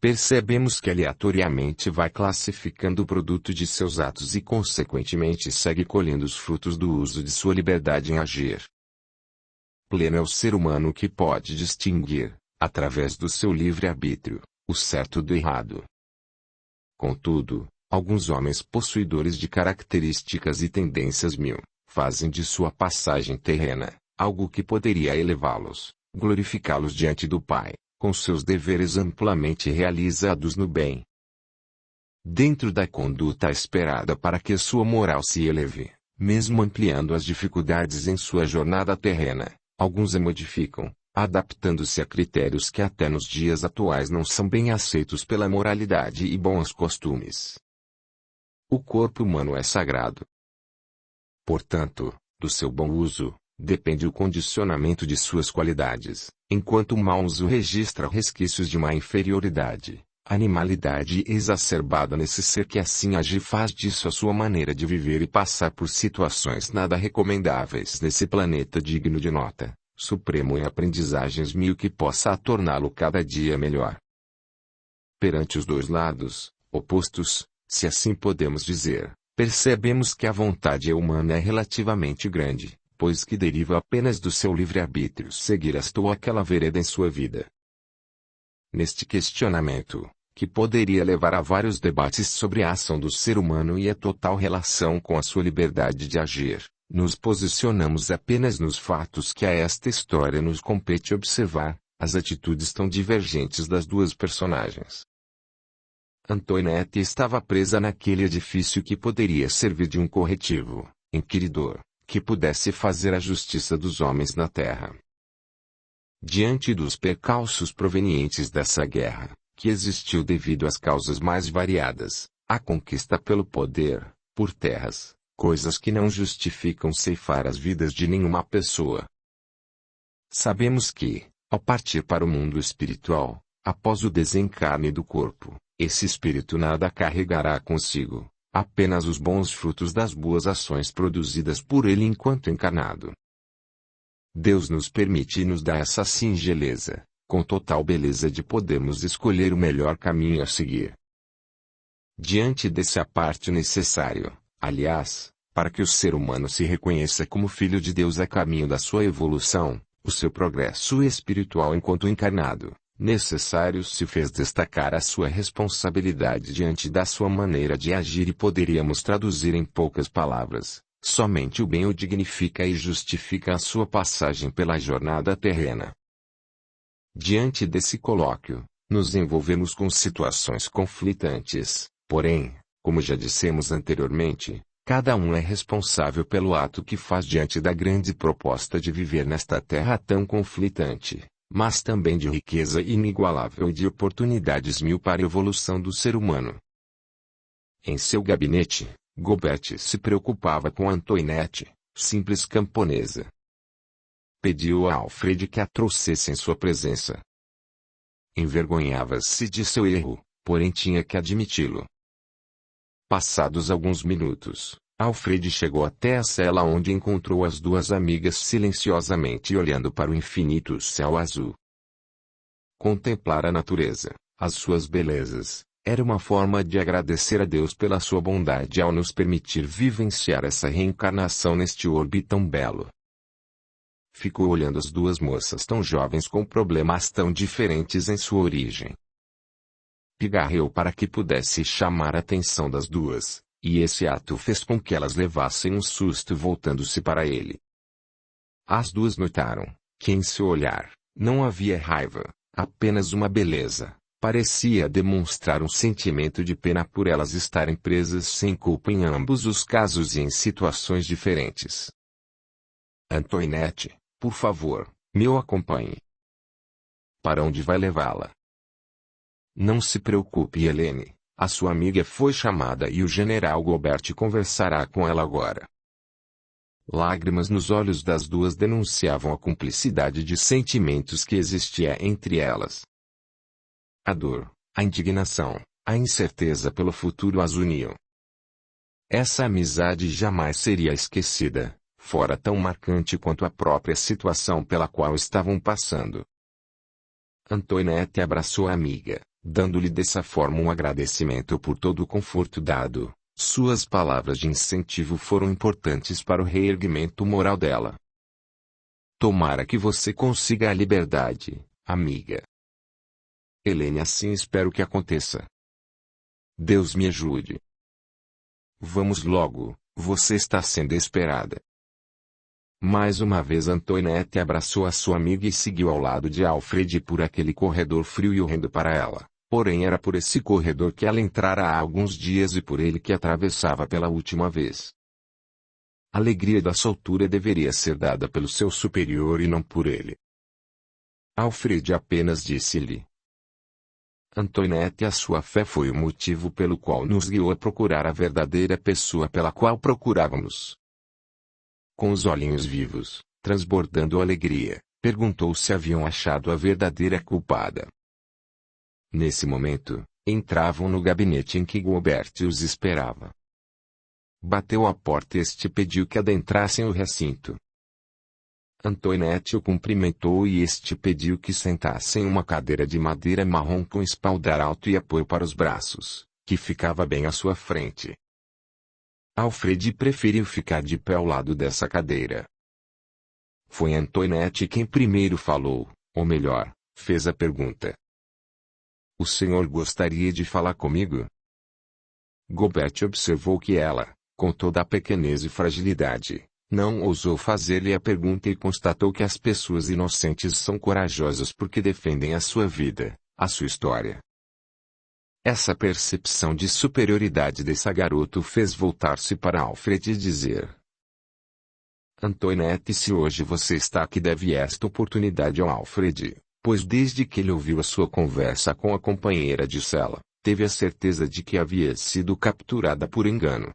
Speaker 1: Percebemos que aleatoriamente vai classificando o produto de seus atos e consequentemente segue colhendo os frutos do uso de sua liberdade em agir. Pleno é o ser humano que pode distinguir, através do seu livre-arbítrio, o certo do errado. Contudo, alguns homens possuidores de características e tendências mil, fazem de sua passagem terrena, algo que poderia elevá-los, glorificá-los diante do Pai, com seus deveres amplamente realizados no bem. Dentro da conduta esperada para que sua moral se eleve, mesmo ampliando as dificuldades em sua jornada terrena, alguns a modificam, adaptando-se a critérios que até nos dias atuais não são bem aceitos pela moralidade e bons costumes. O corpo humano é sagrado. Portanto, do seu bom uso, depende o condicionamento de suas qualidades, enquanto o mau uso registra resquícios de uma inferioridade, animalidade exacerbada nesse ser que assim age e faz disso a sua maneira de viver e passar por situações nada recomendáveis nesse planeta digno de nota, supremo em aprendizagens mil que possa torná-lo cada dia melhor. Perante os dois lados, opostos, se assim podemos dizer, percebemos que a vontade humana é relativamente grande, pois que deriva apenas do seu livre-arbítrio seguir esta ou aquela vereda em sua vida. Neste questionamento, que poderia levar a vários debates sobre a ação do ser humano e a total relação com a sua liberdade de agir, nos posicionamos apenas nos fatos que a esta história nos compete observar, as atitudes tão divergentes das duas personagens. Antoinette estava presa naquele edifício que poderia servir de um corretivo, inquiridor, que pudesse fazer a justiça dos homens na terra. Diante dos percalços provenientes dessa guerra, que existiu devido às causas mais variadas, a conquista pelo poder, por terras, coisas que não justificam ceifar as vidas de nenhuma pessoa. Sabemos que, ao partir para o mundo espiritual, após o desencarne do corpo, esse espírito nada carregará consigo, apenas os bons frutos das boas ações produzidas por ele enquanto encarnado. Deus nos permite e nos dá essa singeleza, com total beleza de podermos escolher o melhor caminho a seguir. Diante desse aparte necessário, aliás, para que o ser humano se reconheça como filho de Deus a caminho da sua evolução, o seu progresso espiritual enquanto encarnado, necessário se fez destacar a sua responsabilidade diante da sua maneira de agir e poderíamos traduzir em poucas palavras. Somente o bem o dignifica e justifica a sua passagem pela jornada terrena. Diante desse colóquio, nos envolvemos com situações conflitantes, porém, como já dissemos anteriormente, cada um é responsável pelo ato que faz diante da grande proposta de viver nesta terra tão conflitante, mas também de riqueza inigualável e de oportunidades mil para a evolução do ser humano. Em seu gabinete, Gobert se preocupava com Antoinette, simples camponesa. Pediu a Alfred que a trouxesse em sua presença. Envergonhava-se de seu erro, porém tinha que admiti-lo. Passados alguns minutos, Alfred chegou até a cela onde encontrou as duas amigas silenciosamente olhando para o infinito céu azul. Contemplar a natureza, as suas belezas, era uma forma de agradecer a Deus pela sua bondade ao nos permitir vivenciar essa reencarnação neste orbe tão belo. Ficou olhando as duas moças tão jovens com problemas tão diferentes em sua origem. Pigarreou para que pudesse chamar a atenção das duas, e esse ato fez com que elas levassem um susto voltando-se para ele. As duas notaram que em seu olhar não havia raiva, apenas uma beleza. Parecia demonstrar um sentimento de pena por elas estarem presas sem culpa em ambos os casos e em situações diferentes. Antoinette, por favor, me acompanhe. Para onde vai levá-la? Não se preocupe, Helene, a sua amiga foi chamada e o general Gobert conversará com ela agora. Lágrimas nos olhos das duas denunciavam a cumplicidade de sentimentos que existia entre elas. A dor, a indignação, a incerteza pelo futuro as uniam. Essa amizade jamais seria esquecida, fora tão marcante quanto a própria situação pela qual estavam passando. Antoinette abraçou a amiga, dando-lhe dessa forma um agradecimento por todo o conforto dado. Suas palavras de incentivo foram importantes para o reerguimento moral dela. Tomara que você consiga a liberdade, amiga. Helene, assim espero que aconteça. Deus me ajude. Vamos logo, você está sendo esperada. Mais uma vez Antoinette abraçou a sua amiga e seguiu ao lado de Alfred por aquele corredor frio e horrendo para ela, porém era por esse corredor que ela entrara há alguns dias e por ele que atravessava pela última vez. A alegria da soltura deveria ser dada pelo seu superior e não por ele. Alfred apenas disse-lhe: Antoinette, a sua fé foi o motivo pelo qual nos guiou a procurar a verdadeira pessoa pela qual procurávamos. Com os olhinhos vivos, transbordando alegria, perguntou se haviam achado a verdadeira culpada. Nesse momento, entravam no gabinete em que Gobert os esperava. Bateu à porta e este pediu que adentrassem o recinto. Antoinette o cumprimentou e este pediu que sentasse em uma cadeira de madeira marrom com espaldar alto e apoio para os braços, que ficava bem à sua frente. Alfred preferiu ficar de pé ao lado dessa cadeira. Foi Antoinette quem primeiro falou, ou melhor, fez a pergunta. O senhor gostaria de falar comigo? Gobert observou que ela, com toda a pequenez e fragilidade, não ousou fazer-lhe a pergunta e constatou que as pessoas inocentes são corajosas porque defendem a sua vida, a sua história. Essa percepção de superioridade desse garoto fez voltar-se para Alfred e dizer: Antoinette, se hoje você está aqui, deve esta oportunidade ao Alfred, pois desde que ele ouviu a sua conversa com a companheira de cela, teve a certeza de que havia sido capturada por engano.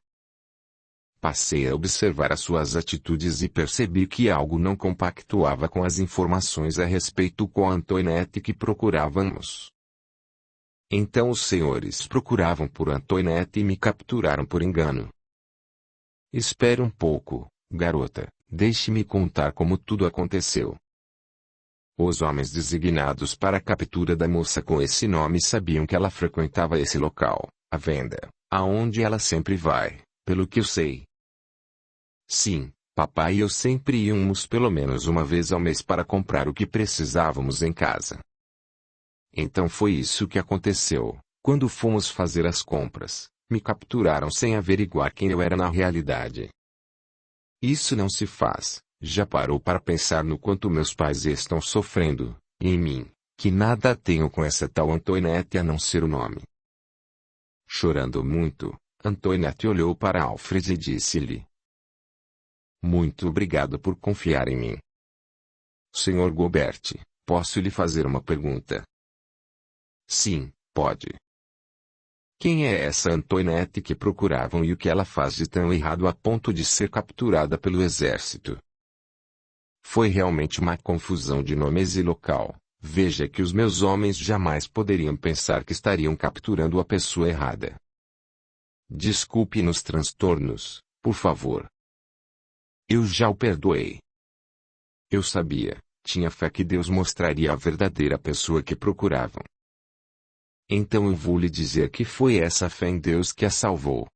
Speaker 1: Passei a observar as suas atitudes e percebi que algo não compactuava com as informações a respeito com a Antoinette que procurávamos. Então os senhores procuravam por Antoinette e me capturaram por engano. Espere um pouco, garota, deixe-me contar como tudo aconteceu. Os homens designados para a captura da moça com esse nome sabiam que ela frequentava esse local, a venda, aonde ela sempre vai, pelo que eu sei. Sim, papai e eu sempre íamos pelo menos uma vez ao mês para comprar o que precisávamos em casa. Então foi isso que aconteceu. Quando fomos fazer as compras, me capturaram sem averiguar quem eu era na realidade. Isso não se faz. Já parou para pensar no quanto meus pais estão sofrendo, e em mim, que nada tenho com essa tal Antoinette a não ser o nome? Chorando muito, Antoinette olhou para Alfred e disse-lhe: Muito obrigado por confiar em mim. Senhor Gobert, posso lhe fazer uma pergunta? Sim, pode. Quem é essa Antoinette que procuravam e o que ela faz de tão errado a ponto de ser capturada pelo exército? Foi realmente uma confusão de nomes e local. Veja que os meus homens jamais poderiam pensar que estariam capturando a pessoa errada. Desculpe nos transtornos, por favor. Eu já o perdoei. Eu sabia, tinha fé que Deus mostraria a verdadeira pessoa que procuravam. Então eu vou lhe dizer que foi essa fé em Deus que a salvou.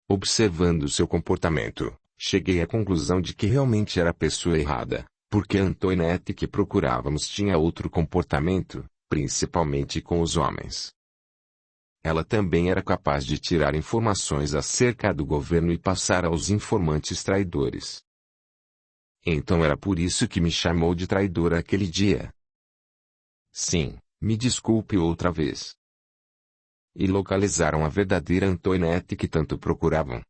Speaker 1: Observando seu comportamento, cheguei à conclusão de que realmente era a pessoa errada, porque a Antoinette que procurávamos tinha outro comportamento, principalmente com os homens. Ela também era capaz de tirar informações acerca do governo e passar aos informantes traidores. Então era por isso que me chamou de traidora aquele dia. Sim, me desculpe outra vez. E localizaram a verdadeira Antoinette que tanto procuravam?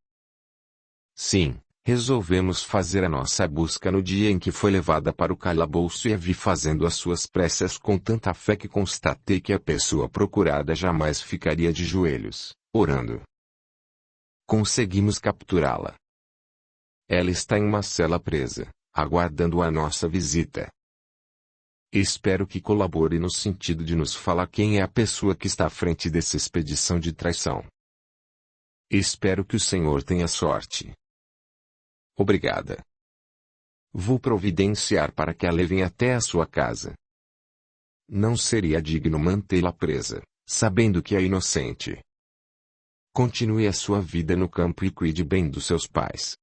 Speaker 1: Sim, resolvemos fazer a nossa busca no dia em que foi levada para o calabouço e a vi fazendo as suas preces com tanta fé que constatei que a pessoa procurada jamais ficaria de joelhos, orando. Conseguimos capturá-la. Ela está em uma cela presa, aguardando a nossa visita. Espero que colabore no sentido de nos falar quem é a pessoa que está à frente dessa expedição de traição. Espero que o senhor tenha sorte. Obrigada. Vou providenciar para que a levem até a sua casa. Não seria digno mantê-la presa, sabendo que é inocente. Continue a sua vida no campo e cuide bem dos seus pais.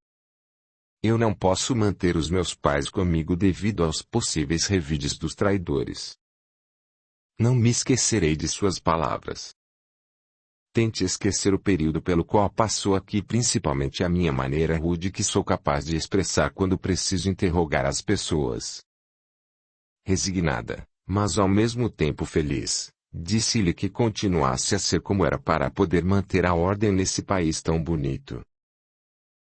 Speaker 1: Eu não posso manter os meus pais comigo devido aos possíveis revides dos traidores. Não me esquecerei de suas palavras. Tente esquecer o período pelo qual passou aqui, principalmente a minha maneira rude que sou capaz de expressar quando preciso interrogar as pessoas. Resignada, mas ao mesmo tempo feliz, disse-lhe que continuasse a ser como era para poder manter a ordem nesse país tão bonito.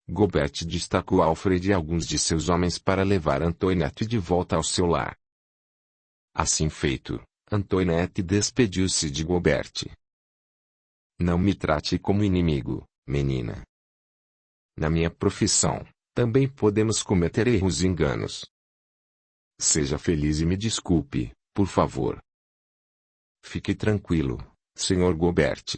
Speaker 1: Gobert destacou Alfred e alguns de seus homens para levar Antoinette de volta ao seu lar. Assim feito, Antoinette despediu-se de Gobert. Não me trate como inimigo, menina. Na minha profissão, também podemos cometer erros e enganos. Seja feliz e me desculpe, por favor. Fique tranquilo, Sr. Gobert.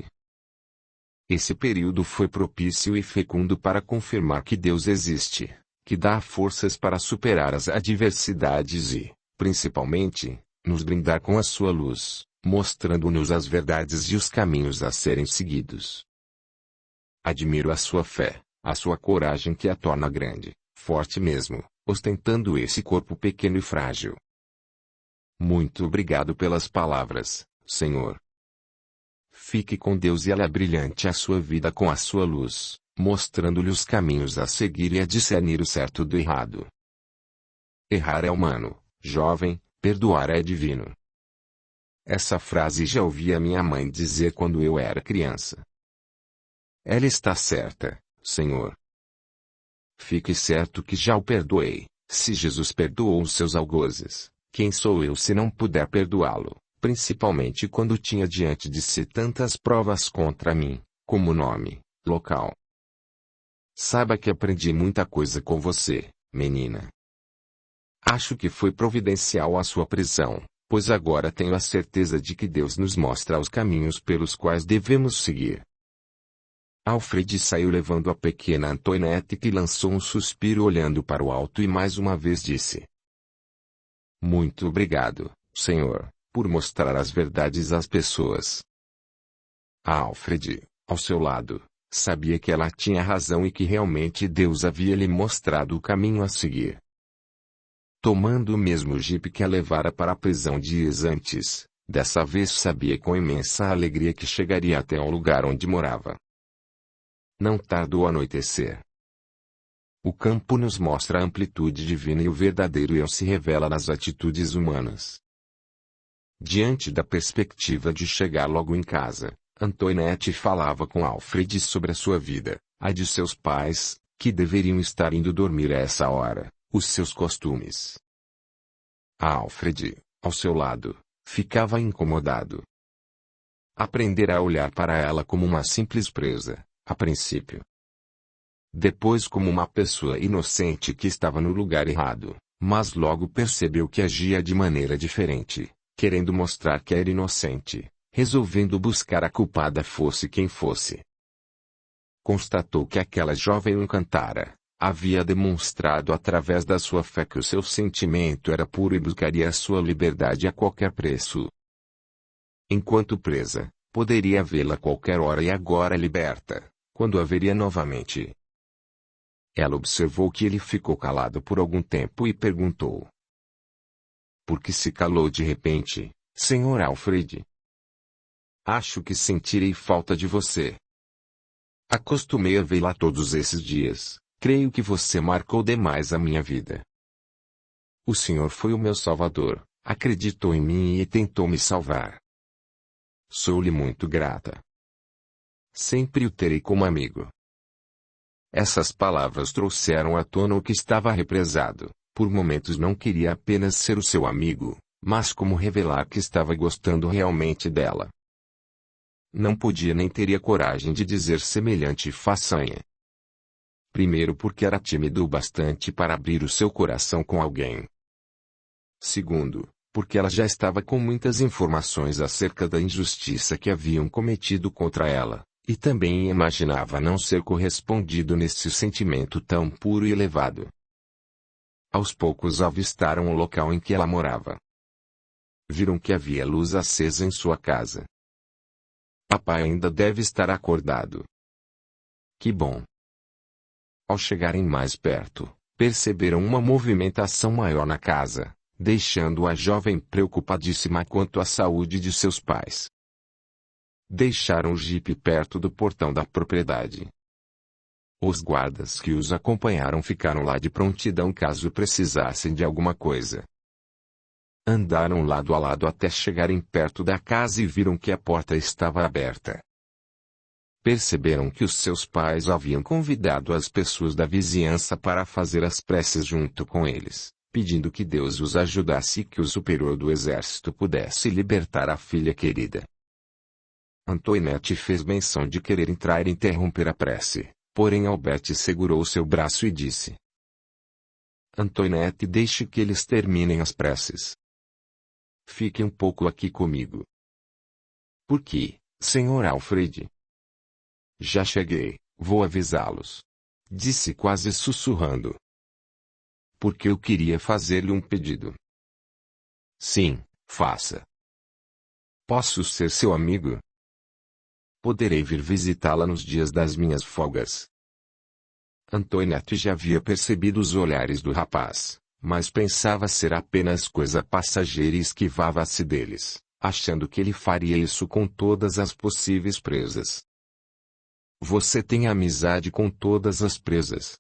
Speaker 1: Esse período foi propício e fecundo para confirmar que Deus existe, que dá forças para superar as adversidades e, principalmente, nos brindar com a sua luz, mostrando-nos as verdades e os caminhos a serem seguidos. Admiro a sua fé, a sua coragem que a torna grande, forte mesmo, ostentando esse corpo pequeno e frágil. Muito obrigado pelas palavras, Senhor. Fique com Deus e ela brilhante a sua vida com a sua luz, mostrando-lhe os caminhos a seguir e a discernir o certo do errado. Errar é humano, jovem, perdoar é divino. Essa frase já ouvi a minha mãe dizer quando eu era criança. Ela está certa, Senhor. Fique certo que já o perdoei. Se Jesus perdoou os seus algozes, quem sou eu se não puder perdoá-lo, principalmente quando tinha diante de si tantas provas contra mim, como nome, local. Saiba que aprendi muita coisa com você, menina. Acho que foi providencial a sua prisão, pois agora tenho a certeza de que Deus nos mostra os caminhos pelos quais devemos seguir. Alfred saiu levando a pequena Antoinette, que lançou um suspiro olhando para o alto e mais uma vez disse: Muito obrigado, Senhor, por mostrar as verdades às pessoas. Alfred, ao seu lado, sabia que ela tinha razão e que realmente Deus havia lhe mostrado o caminho a seguir. Tomando o mesmo jipe que a levara para a prisão dias antes, dessa vez sabia com imensa alegria que chegaria até ao lugar onde morava. Não tardou a anoitecer. O campo nos mostra a amplitude divina e o verdadeiro eu se revela nas atitudes humanas. Diante da perspectiva de chegar logo em casa, Antoinette falava com Alfred sobre a sua vida, a de seus pais, que deveriam estar indo dormir a essa hora, os seus costumes. Alfred, ao seu lado, ficava incomodado. Aprendera a olhar para ela como uma simples presa, a princípio. Depois como uma pessoa inocente que estava no lugar errado, mas logo percebeu que agia de maneira diferente, querendo mostrar que era inocente, resolvendo buscar a culpada fosse quem fosse. Constatou que aquela jovem o encantara, havia demonstrado através da sua fé que o seu sentimento era puro e buscaria a sua liberdade a qualquer preço. Enquanto presa, poderia vê-la a qualquer hora e agora liberta, quando a veria novamente. Ela observou que ele ficou calado por algum tempo e perguntou: Por que se calou de repente, Sr. Alfred? Acho que sentirei falta de você. Acostumei a vê-la todos esses dias. Creio que você marcou demais a minha vida. O Senhor foi o meu salvador, acreditou em mim e tentou me salvar. Sou-lhe muito grata. Sempre o terei como amigo. Essas palavras trouxeram à tona o que estava represado. Por momentos não queria apenas ser o seu amigo, mas como revelar que estava gostando realmente dela. Não podia nem teria coragem de dizer semelhante façanha. Primeiro porque era tímido o bastante para abrir o seu coração com alguém. Segundo, porque ela já estava com muitas informações acerca da injustiça que haviam cometido contra ela, e também imaginava não ser correspondido nesse sentimento tão puro e elevado. Aos poucos avistaram o local em que ela morava. Viram que havia luz acesa em sua casa. Papai ainda deve estar acordado. Que bom! Ao chegarem mais perto, perceberam uma movimentação maior na casa, deixando a jovem preocupadíssima quanto à saúde de seus pais. Deixaram o jipe perto do portão da propriedade. Os guardas que os acompanharam ficaram lá de prontidão caso precisassem de alguma coisa. Andaram lado a lado até chegarem perto da casa e viram que a porta estava aberta. Perceberam que os seus pais haviam convidado as pessoas da vizinhança para fazer as preces junto com eles, pedindo que Deus os ajudasse e que o superior do exército pudesse libertar a filha querida. Antoinette fez menção de querer entrar e interromper a prece, porém Albert segurou seu braço e disse: Antoinette, deixe que eles terminem as preces. Fique um pouco aqui comigo. Por quê, Sr. Alfred? Já cheguei, vou avisá-los. Disse quase sussurrando. Porque eu queria fazer-lhe um pedido. Sim, faça. Posso ser seu amigo? Poderei vir visitá-la nos dias das minhas folgas. Antoinette já havia percebido os olhares do rapaz, mas pensava ser apenas coisa passageira e esquivava-se deles, achando que ele faria isso com todas as possíveis presas. Você tem amizade com todas as presas?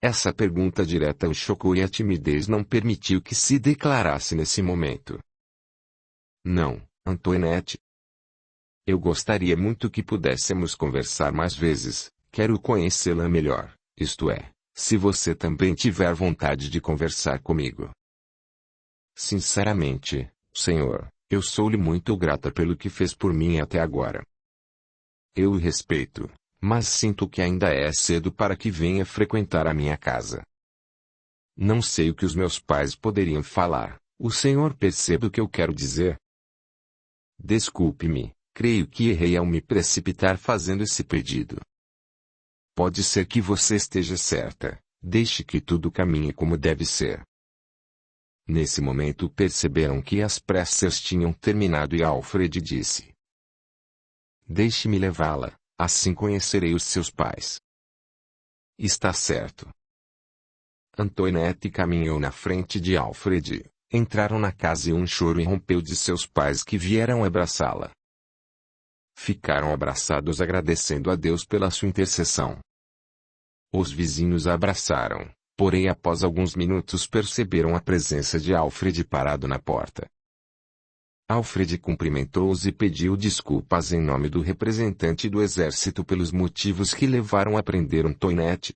Speaker 1: Essa pergunta direta o chocou e a timidez não permitiu que se declarasse nesse momento. Não, Antoinette. Eu gostaria muito que pudéssemos conversar mais vezes. Quero conhecê-la melhor, isto é, se você também tiver vontade de conversar comigo. Sinceramente, senhor, eu sou-lhe muito grata pelo que fez por mim até agora. Eu o respeito, mas sinto que ainda é cedo para que venha frequentar a minha casa. Não sei o que os meus pais poderiam falar. O senhor percebe o que eu quero dizer? Desculpe-me, creio que errei ao me precipitar fazendo esse pedido. Pode ser que você esteja certa. Deixe que tudo caminhe como deve ser. Nesse momento perceberam que as pressas tinham terminado e Alfred disse: Deixe-me levá-la, assim conhecerei os seus pais. Está certo. Antoinette caminhou na frente de Alfred. Entraram na casa e um choro irrompeu de seus pais que vieram abraçá-la. Ficaram abraçados agradecendo a Deus pela sua intercessão. Os vizinhos a abraçaram, porém após alguns minutos perceberam a presença de Alfred parado na porta. Alfred cumprimentou-os e pediu desculpas em nome do representante do exército pelos motivos que levaram a prender Antoinette.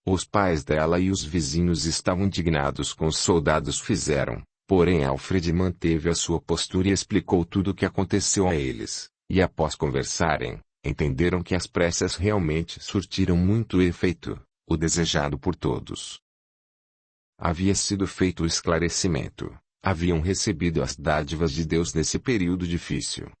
Speaker 1: Os pais dela e os vizinhos estavam indignados com os soldados fizeram, porém Alfred manteve a sua postura e explicou tudo o que aconteceu a eles, e após conversarem, entenderam que as pressas realmente surtiram muito efeito, o desejado por todos. Havia sido feito o esclarecimento, haviam recebido as dádivas de Deus nesse período difícil.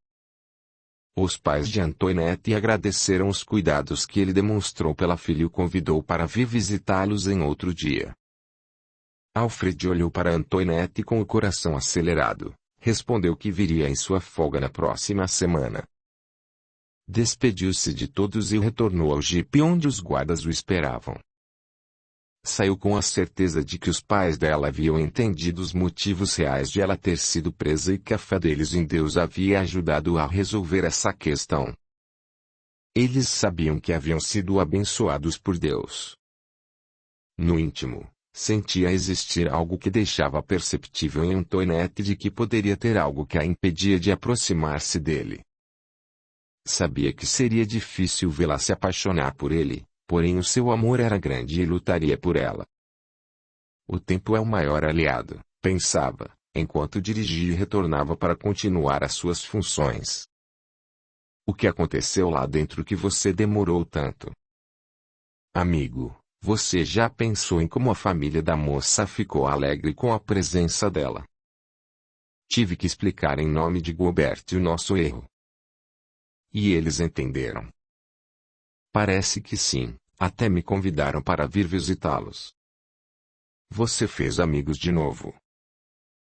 Speaker 1: Os pais de Antoinette agradeceram os cuidados que ele demonstrou pela filha e o convidou para vir visitá-los em outro dia. Alfred olhou para Antoinette com o coração acelerado, respondeu que viria em sua folga na próxima semana. Despediu-se de todos e retornou ao jipe onde os guardas o esperavam. Saiu com a certeza de que os pais dela haviam entendido os motivos reais de ela ter sido presa e que a fé deles em Deus havia ajudado a resolver essa questão. Eles sabiam que haviam sido abençoados por Deus. No íntimo, sentia existir algo que deixava perceptível em Antoinette de que poderia ter algo que a impedia de aproximar-se dele. Sabia que seria difícil vê-la se apaixonar por ele, porém o seu amor era grande e lutaria por ela. O tempo é o maior aliado, pensava, enquanto dirigia e retornava para continuar as suas funções. O que aconteceu lá dentro que você demorou tanto? Amigo, você já pensou em como a família da moça ficou alegre com a presença dela? Tive que explicar em nome de Gobert o nosso erro. E eles entenderam. Parece que sim, até me convidaram para vir visitá-los. Você fez amigos de novo.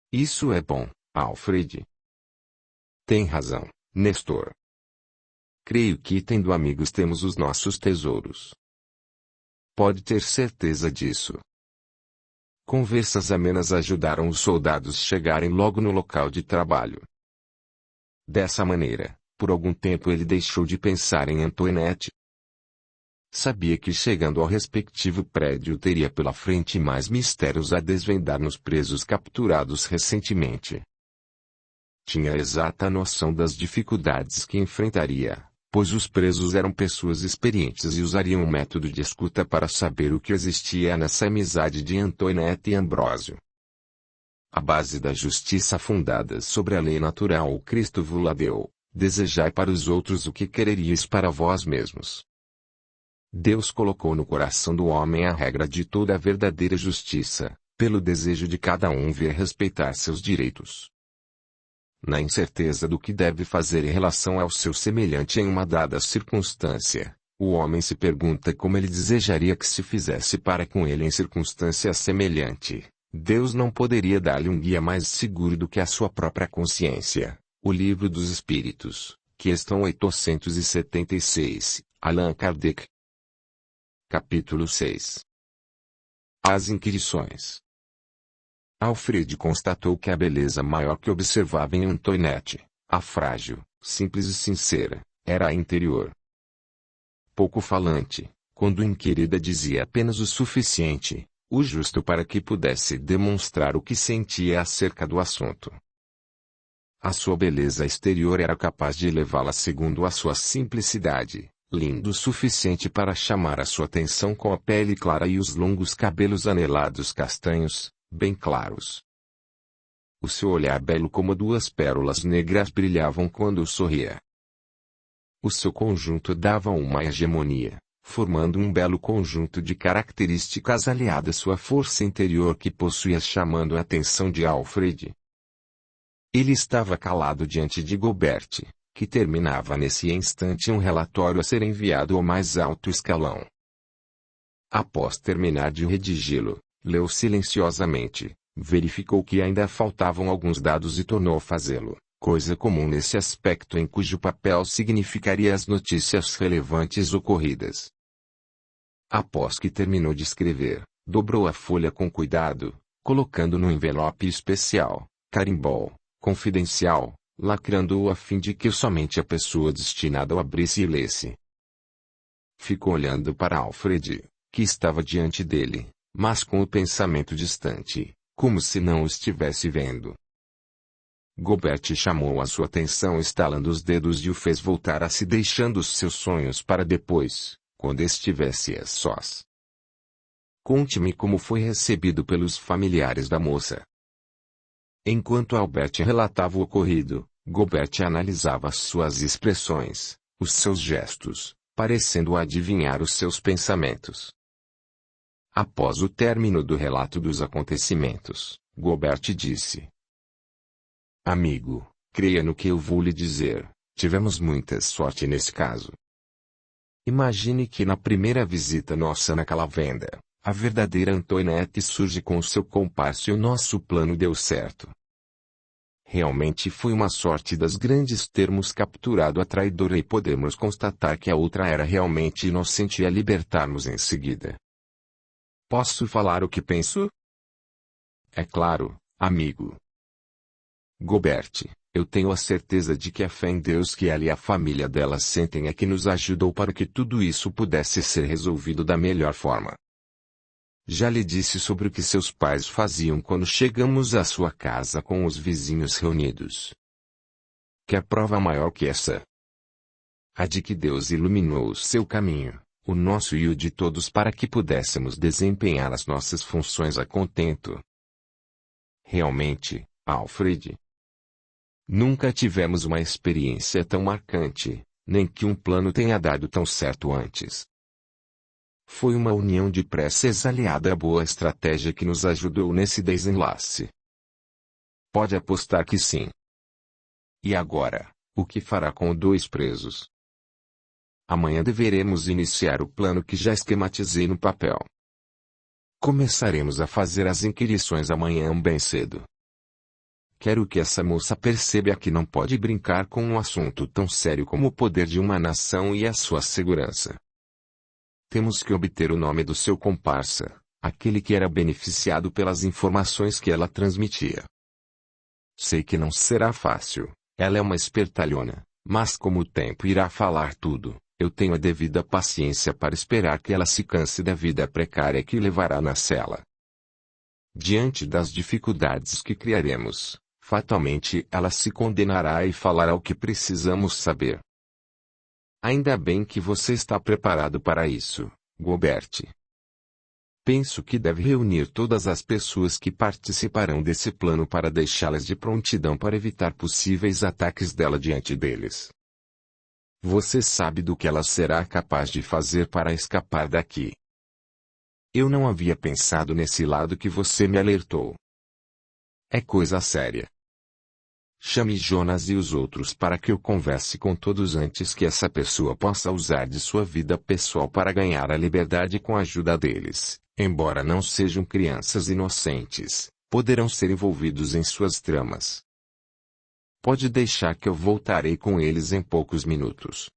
Speaker 1: Isso é bom, Alfred. Tem razão, Nestor. Creio que tendo amigos temos os nossos tesouros. Pode ter certeza disso. Conversas amenas ajudaram os soldados chegarem logo no local de trabalho. Dessa maneira, por algum tempo ele deixou de pensar em Antoinette. Sabia que chegando ao respectivo prédio teria pela frente mais mistérios a desvendar nos presos capturados recentemente. Tinha exata noção das dificuldades que enfrentaria, pois os presos eram pessoas experientes e usariam um método de escuta para saber o que existia nessa amizade de Antoinette e Ambrósio. A base da justiça fundada sobre a lei natural o Cristo vos la deu, desejai para os outros o que quereríeis para vós mesmos. Deus colocou no coração do homem a regra de toda a verdadeira justiça, pelo desejo de cada um ver respeitar seus direitos. Na incerteza do que deve fazer em relação ao seu semelhante em uma dada circunstância, o homem se pergunta como ele desejaria que se fizesse para com ele em circunstância semelhante. Deus não poderia dar-lhe um guia mais seguro do que a sua própria consciência. O Livro dos Espíritos, questão 876, Allan Kardec. Capítulo 6. As Inquirições. Alfred constatou que a beleza maior que observava em Antoinette, a frágil, simples e sincera, era a interior. Pouco falante, quando inquirida dizia apenas o suficiente, o justo para que pudesse demonstrar o que sentia acerca do assunto. A sua beleza exterior era capaz de levá-la segundo a sua simplicidade, lindo o suficiente para chamar a sua atenção com a pele clara e os longos cabelos anelados castanhos, bem claros. O seu olhar belo como duas pérolas negras brilhavam quando sorria. O seu conjunto dava uma hegemonia, formando um belo conjunto de características aliadas à sua força interior que possuía chamando a atenção de Alfred. Ele estava calado diante de Gobert, que terminava nesse instante um relatório a ser enviado ao mais alto escalão. Após terminar de redigi-lo, leu silenciosamente, verificou que ainda faltavam alguns dados e tornou a fazê-lo, coisa comum nesse aspecto em cujo papel significaria as notícias relevantes ocorridas. Após que terminou de escrever, dobrou a folha com cuidado, colocando no envelope especial, carimbou, confidencial, lacrando-o a fim de que somente a pessoa destinada o abrisse e lesse. Ficou olhando para Alfred, que estava diante dele, mas com o pensamento distante, como se não o estivesse vendo. Gobert chamou a sua atenção estalando os dedos e o fez voltar a si deixando os seus sonhos para depois, quando estivesse a sós. Conte-me como foi recebido pelos familiares da moça. Enquanto Albert relatava o ocorrido, Gobert analisava as suas expressões, os seus gestos, parecendo adivinhar os seus pensamentos. Após o término do relato dos acontecimentos, Gobert disse: Amigo, creia no que eu vou lhe dizer, tivemos muita sorte nesse caso. Imagine que na primeira visita nossa naquela venda, a verdadeira Antoinette surge com seu comparsa e o nosso plano deu certo. Realmente foi uma sorte das grandes termos capturado a traidora e podemos constatar que a outra era realmente inocente e a libertarmos em seguida. Posso falar o que penso? É claro, amigo. Gobert, eu tenho a certeza de que a fé em Deus que ela e a família dela sentem é que nos ajudou para que tudo isso pudesse ser resolvido da melhor forma. Já lhe disse sobre o que seus pais faziam quando chegamos à sua casa com os vizinhos reunidos. Quer prova maior que essa? A de que Deus iluminou o seu caminho, o nosso e o de todos para que pudéssemos desempenhar as nossas funções a contento. Realmente, Alfred. Nunca tivemos uma experiência tão marcante, nem que um plano tenha dado tão certo antes. Foi uma união de preces aliada à boa estratégia que nos ajudou nesse desenlace. Pode apostar que sim. E agora, o que fará com dois presos? Amanhã deveremos iniciar o plano que já esquematizei no papel. Começaremos a fazer as inquirições amanhã bem cedo. Quero que essa moça perceba que não pode brincar com um assunto tão sério como o poder de uma nação e a sua segurança. Temos que obter o nome do seu comparsa, aquele que era beneficiado pelas informações que ela transmitia. Sei que não será fácil, ela é uma espertalhona, mas como o tempo irá falar tudo, eu tenho a devida paciência para esperar que ela se canse da vida precária que levará na cela. Diante das dificuldades que criaremos, fatalmente ela se condenará e falará o que precisamos saber. Ainda bem que você está preparado para isso, Gobert. Penso que deve reunir todas as pessoas que participarão desse plano para deixá-las de prontidão para evitar possíveis ataques dela diante deles. Você sabe do que ela será capaz de fazer para escapar daqui. Eu não havia pensado nesse lado que você me alertou. É coisa séria. Chame Jonas e os outros para que eu converse com todos antes que essa pessoa possa usar de sua vida pessoal para ganhar a liberdade com a ajuda deles. Embora não sejam crianças inocentes, poderão ser envolvidos em suas tramas. Pode deixar que eu voltarei com eles em poucos minutos.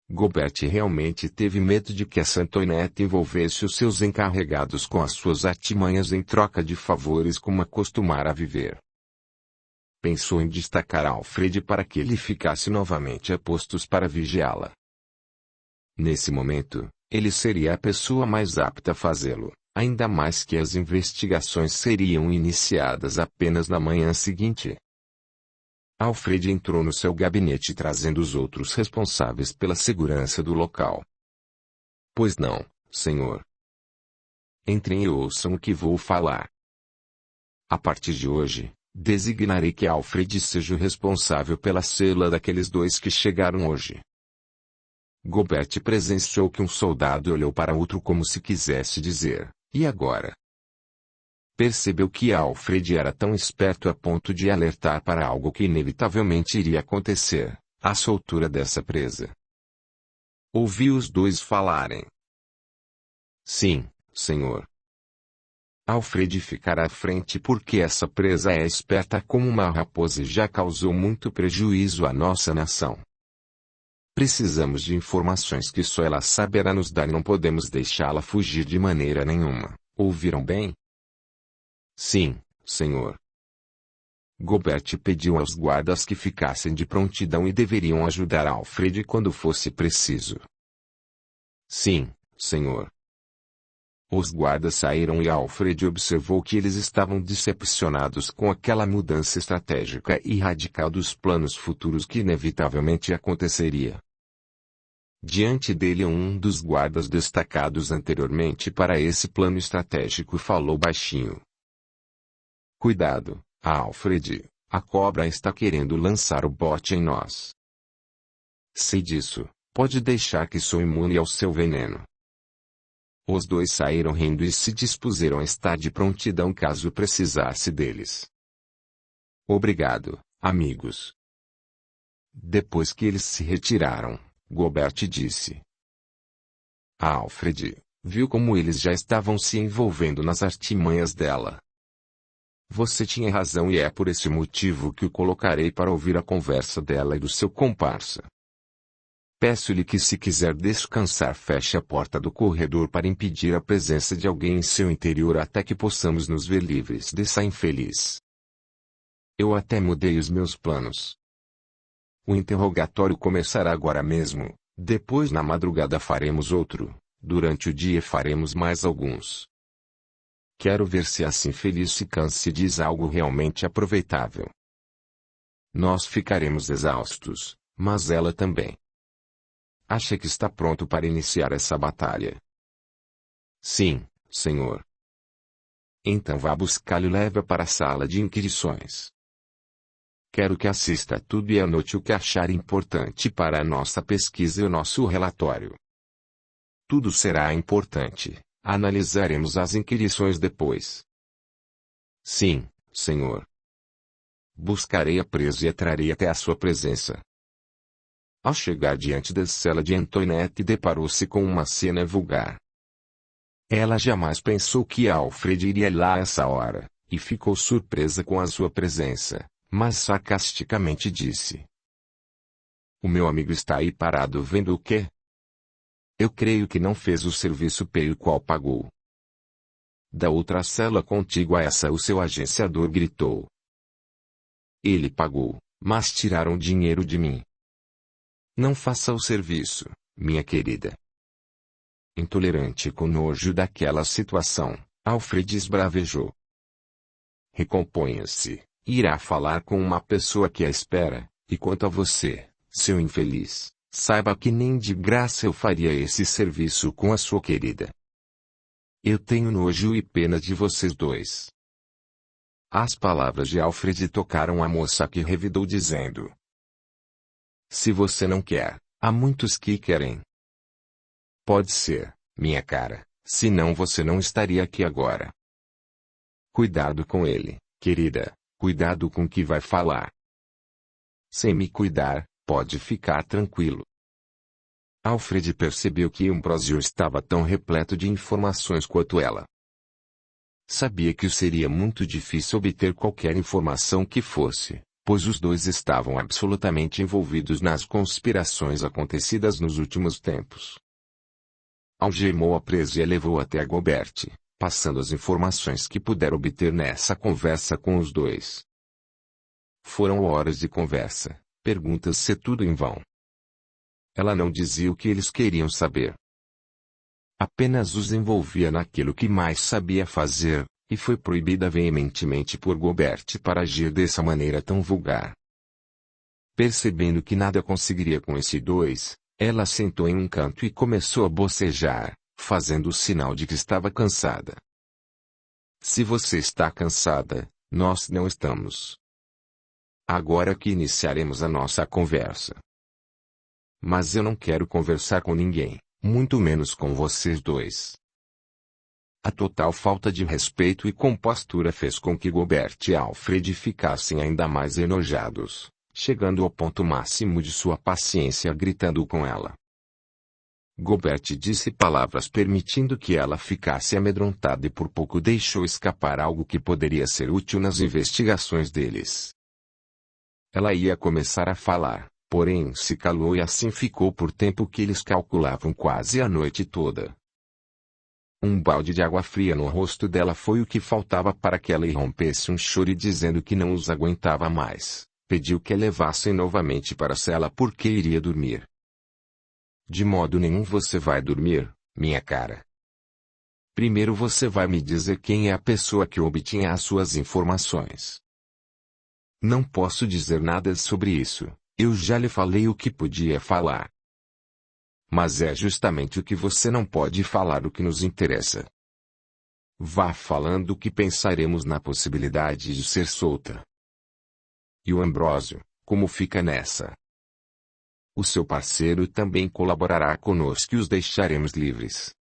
Speaker 1: Gobert realmente teve medo de que essa Antoinette envolvesse os seus encarregados com as suas artimanhas em troca de favores como acostumara a viver. Pensou em destacar Alfred para que ele ficasse novamente a postos para vigiá-la. Nesse momento, ele seria a pessoa mais apta a fazê-lo, ainda mais que as investigações seriam iniciadas apenas na manhã seguinte. Alfred entrou no seu gabinete trazendo os outros responsáveis pela segurança do local. Pois não, senhor. Entrem e ouçam o que vou falar. A partir de hoje, designarei que Alfred seja o responsável pela cela daqueles dois que chegaram hoje. Gobert presenciou que um soldado olhou para outro como se quisesse dizer, e agora? Percebeu que Alfred era tão esperto a ponto de alertar para algo que inevitavelmente iria acontecer, a soltura dessa presa. Ouviu os dois falarem. Sim, senhor. Alfred ficará à frente porque essa presa é esperta como uma raposa e já causou muito prejuízo à nossa nação. Precisamos de informações que só ela saberá nos dar e não podemos deixá-la fugir de maneira nenhuma. Ouviram bem? Sim, senhor. Gobert pediu aos guardas que ficassem de prontidão e deveriam ajudar Alfred quando fosse preciso. Sim, senhor. Os guardas saíram e Alfred observou que eles estavam decepcionados com aquela mudança estratégica e radical dos planos futuros que inevitavelmente aconteceria. Diante dele um dos guardas destacados anteriormente para esse plano estratégico falou baixinho. Cuidado, Alfred, a cobra está querendo lançar o bote em nós. Sei disso, pode deixar que sou imune ao seu veneno. Os dois saíram rindo e se dispuseram a estar de prontidão caso precisasse deles. Obrigado, amigos. Depois que eles se retiraram, Gobert disse. Alfred, viu como eles já estavam se envolvendo nas artimanhas dela. Você tinha razão e é por esse motivo que o colocarei para ouvir a conversa dela e do seu comparsa. Peço-lhe que se quiser descansar feche a porta do corredor para impedir a presença de alguém em seu interior até que possamos nos ver livres dessa infeliz. Eu até mudei os meus planos. O interrogatório começará agora mesmo, depois na madrugada faremos outro, durante o dia faremos mais alguns. Quero ver se essa infeliz se cansa e diz algo realmente aproveitável. Nós ficaremos exaustos, mas ela também. Acha que está pronto para iniciar essa batalha? Sim, senhor. Então vá buscá-lo e leve-a para a sala de inquirições. Quero que assista a tudo e anote o que achar importante para a nossa pesquisa e o nosso relatório. Tudo será importante, analisaremos as inquirições depois. Sim, senhor. Buscarei a presa e a trarei até a sua presença. Ao chegar diante da cela de Antoinette deparou-se com uma cena vulgar. Ela jamais pensou que Alfred iria lá a essa hora, e ficou surpresa com a sua presença, mas sarcasticamente disse. O meu amigo está aí parado vendo o quê? Eu creio que não fez o serviço pelo qual pagou. Da outra cela contígua a essa o seu agenciador gritou. Ele pagou, mas tiraram dinheiro de mim. Não faça o serviço, minha querida. Intolerante com nojo daquela situação, Alfred esbravejou. Recomponha-se, irá falar com uma pessoa que a espera, e quanto a você, seu infeliz, saiba que nem de graça eu faria esse serviço com a sua querida. Eu tenho nojo e pena de vocês dois. As palavras de Alfred tocaram a moça que revidou dizendo. Se você não quer, há muitos que querem. Pode ser, minha cara, senão você não estaria aqui agora. Cuidado com ele, querida, cuidado com o que vai falar. Sem me cuidar, pode ficar tranquilo. Alfred percebeu que Ambrosio estava tão repleto de informações quanto ela. Sabia que seria muito difícil obter qualquer informação que fosse, pois os dois estavam absolutamente envolvidos nas conspirações acontecidas nos últimos tempos. Algemou a presa e a levou até a Gobert, passando as informações que puder obter nessa conversa com os dois. Foram horas de conversa, perguntas-se tudo em vão. Ela não dizia o que eles queriam saber. Apenas os envolvia naquilo que mais sabia fazer, e foi proibida veementemente por Gobert para agir dessa maneira tão vulgar. Percebendo que nada conseguiria com esses dois, ela sentou em um canto e começou a bocejar, fazendo o sinal de que estava cansada. Se você está cansada, nós não estamos. Agora que iniciaremos a nossa conversa. Mas eu não quero conversar com ninguém, muito menos com vocês dois. A total falta de respeito e compostura fez com que Gobert e Alfred ficassem ainda mais enojados, chegando ao ponto máximo de sua paciência gritando com ela. Gobert disse palavras permitindo que ela ficasse amedrontada e por pouco deixou escapar algo que poderia ser útil nas investigações deles. Ela ia começar a falar, porém se calou e assim ficou por tempo que eles calculavam quase a noite toda. Um balde de água fria no rosto dela foi o que faltava para que ela irrompesse um choro dizendo que não os aguentava mais. Pediu que a levassem novamente para a cela porque iria dormir. De modo nenhum você vai dormir, minha cara. Primeiro você vai me dizer quem é a pessoa que obtinha as suas informações. Não posso dizer nada sobre isso, eu já lhe falei o que podia falar. Mas é justamente o que você não pode falar o que nos interessa. Vá falando que pensaremos na possibilidade de ser solta. E o Ambrósio, como fica nessa? O seu parceiro também colaborará conosco e os deixaremos livres.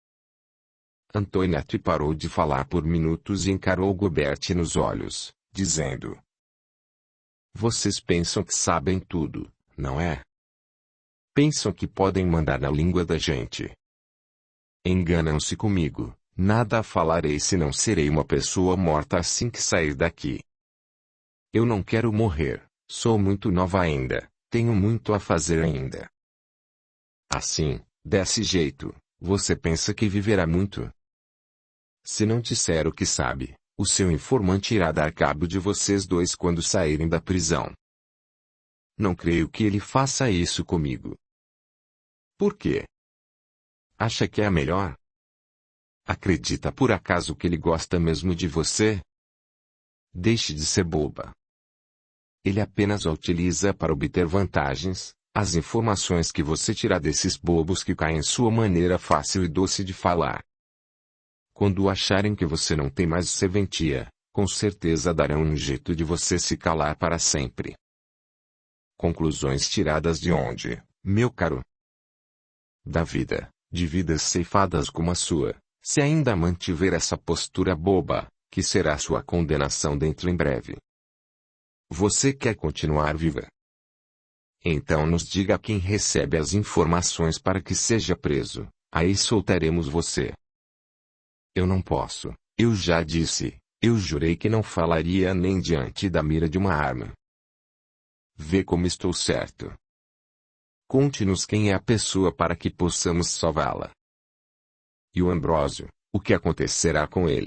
Speaker 1: Antoinette parou de falar por minutos e encarou Gobert nos olhos, dizendo: Vocês pensam que sabem tudo, não é? Pensam que podem mandar na língua da gente. Enganam-se comigo, nada falarei senão serei uma pessoa morta assim que sair daqui. Eu não quero morrer, sou muito nova ainda, tenho muito a fazer ainda. Assim, desse jeito, você pensa que viverá muito? Se não disser o que sabe, o seu informante irá dar cabo de vocês dois quando saírem da prisão. Não creio que ele faça isso comigo. Por quê? Acha que é melhor? Acredita por acaso que ele gosta mesmo de você? Deixe de ser boba. Ele apenas a utiliza para obter vantagens, as informações que você tira desses bobos que caem em sua maneira fácil e doce de falar. Quando acharem que você não tem mais serventia, com certeza darão um jeito de você se calar para sempre. Conclusões tiradas de onde, meu caro? Da vida, de vidas ceifadas como a sua, se ainda mantiver essa postura boba, que será sua condenação dentro em breve. Você quer continuar viva? Então nos diga quem recebe as informações para que seja preso, aí soltaremos você. Eu não posso, eu já disse, eu jurei que não falaria nem diante da mira de uma arma. Vê como estou certo. Conte-nos quem é a pessoa para que possamos salvá-la. E o Ambrósio, o que acontecerá com ele?